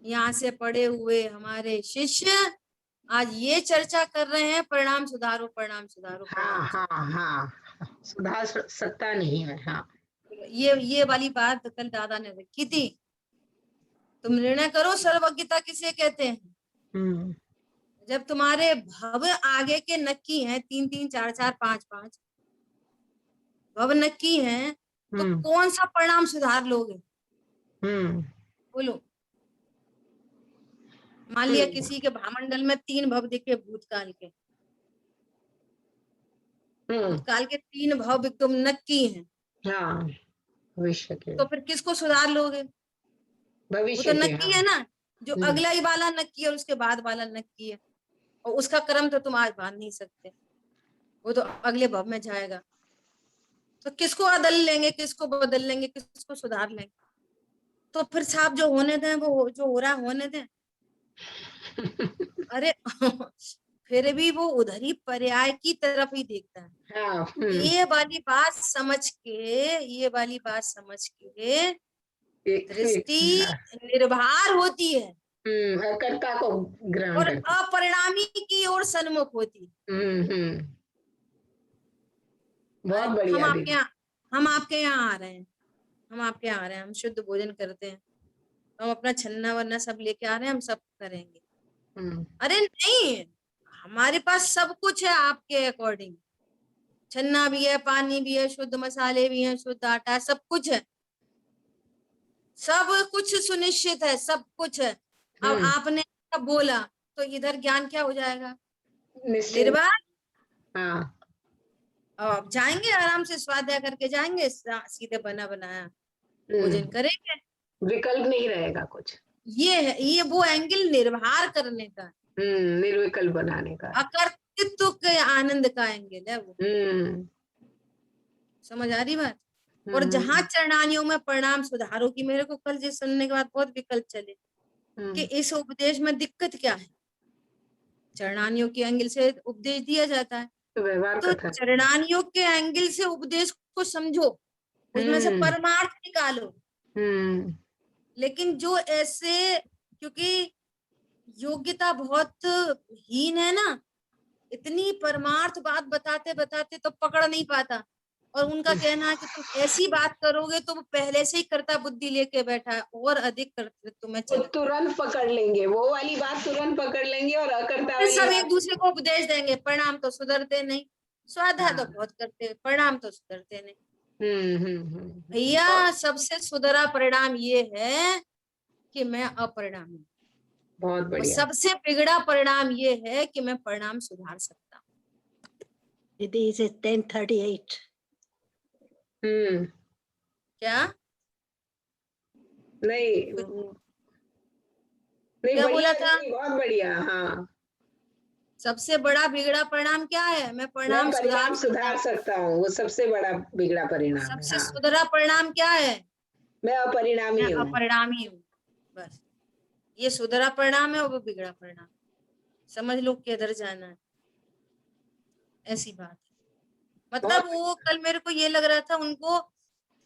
यहाँ से पढ़े हुए हमारे शिष्य आज ये चर्चा कर रहे हैं, परिणाम सुधारो, परिणाम सुधारो, हाँ परिणाम हाँ हाँ, सुधार सकता नहीं है। हाँ, ये वाली बात कल दादा ने रखी थी। तुम निर्णय करो सर्वज्ञता किसे कहते हैं। जब तुम्हारे भव आगे के नक्की हैं, 3 3 4 4 5 5 भव नक्की हैं, तो कौन सा परिणाम सुधार लोगे? बोलो। मान लिया किसी के भामंडल में 3 भव दिखे भूतकाल के, भूतकाल के 3 भव तुम नक्की हैं, हाँ, भविष्य के, तो फिर किसको सुधार लोगे? वो तो नक्की है ना, जो अगला ही वाला नक्की है और उसके बाद वाला नक्की है, और उसका क्रम तो तुम आज बांध नहीं सकते, वो तो अगले भव में जाएगा। तो किसको बदल लेंगे, किसको बदल लेंगे, किसको सुधार लेंगे? तो फिर साहब जो होने दें, वो जो हो रहा होने दें। अरे फिर भी वो उधर ही पर्याय की तरफ ही देखता है। हाँ, ये वाली बात समझ के दृष्टि निर्भर होती है, कर्ता को ग्रहण और करती, अपरिणामी की ओर सन्मुख होती है। बहुत बढ़िया। हम आपके यहाँ आ रहे हैं, हम शुद्ध भोजन करते हैं, हम अपना छन्ना वन्ना सब लेके आ रहे हैं, हम सब करेंगे। अरे नहीं, हमारे पास सब कुछ है आपके अकॉर्डिंग, छन्ना भी है, पानी भी है, शुद्ध मसाले भी हैं, शुद्ध आटा, सब कुछ है, सब कुछ सुनिश्चित है, सब कुछ है। अब आपने बोला तो इधर ज्ञान क्या हो जाएगा? निर्भर। हाँ, अब जाएंगे आराम से, स्वाध्याय करके जाएंगे, सीधे बना बनाया भोजन करेंगे, विकल्प नहीं रहेगा कुछ। ये वो एंगल निर्भर करने का, निर्विकल्प बनाने का, अकर्तृत्व के आनंद का एंगल है वो। समझ आ रही बात? और जहां चरणानियों में परिणाम सुधारो की, मेरे को कल जिस सुनने के बाद बहुत विकल्प चले कि इस उपदेश में दिक्कत क्या है। चरणानियों के एंगल से उपदेश दिया जाता है, तो चरणानियों के एंगल से उपदेश को समझो, उसमें से परमार्थ निकालो। लेकिन जो ऐसे, क्योंकि योग्यता बहुत हीन है ना, इतनी परमार्थ बात बताते बताते तो पकड़ नहीं पाता, और उनका कहना है कि तुम ऐसी बात करोगे तो वो पहले से ही कर्ता बुद्धि लेके बैठा है, और अधिक कर्तृत्व में चला, तुरंत पकड़ लेंगे, वो वाली बात तुरंत पकड़ लेंगे, और अकर्ता वाली सब एक दूसरे को उपदेश देंगे, परिणाम तो सुधरते नहीं, स्वाध्याय तो बहुत करते, परिणाम तो सुधरते नहीं। भैया सबसे सुधरा परिणाम ये है कि मैं अपरिणामी, बहुत बढ़िया। सबसे बिगड़ा परिणाम ये है कि मैं परिणाम सुधार सकता हूँ। दीदी इज 10:38। क्या नहीं, क्या बोला था? बहुत बढ़िया। हाँ, सबसे बड़ा बिगड़ा परिणाम क्या है? मैं परिणाम सुधार सकता हूँ, वो सबसे बड़ा बिगड़ा परिणाम है। सबसे सुधरा परिणाम क्या है? मैं अपरिणामी हूँ। अपरिणामी हूँ, बस ये सुधरा परिणाम है, और वो बिगड़ा परिणाम। समझ लो किधर जाना है, ऐसी बात है। मतलब वो कल मेरे को ये लग रहा था, उनको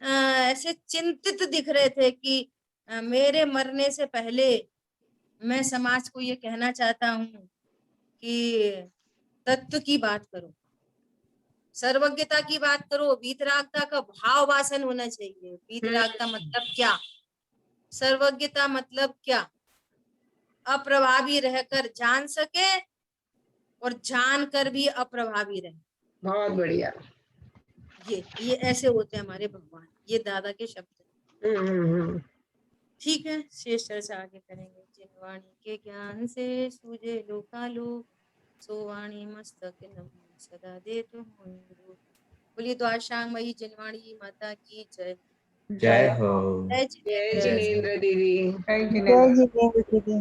ऐसे चिंतित दिख रहे थे कि मेरे मरने से पहले मैं समाज को ये कहना चाहता हूँ कि तत्व की बात करो, सर्वज्ञता की बात करो, वीतरागता का भाव वासन होना चाहिए। वीतरागता मतलब क्या, सर्वज्ञता मतलब क्या? अप्रभावी रहकर जान सके और जानकर भी अप्रभावी रहे। बहुत बढ़िया। ये ऐसे होते हैं हमारे भगवान, ये दादा के शब्द। ठीक है, शेष चर्चा आगे करेंगे। जिन वाणी के ज्ञान से सूझे लोकालोक, सो वाणी मस्तक नमो सदा दे तुम। बोलिए द्वादशांगमयी जिनवाणी माता की जय। जय हो। जय जिनेंद्र दीदी। जय जिनेंद्र दीदी।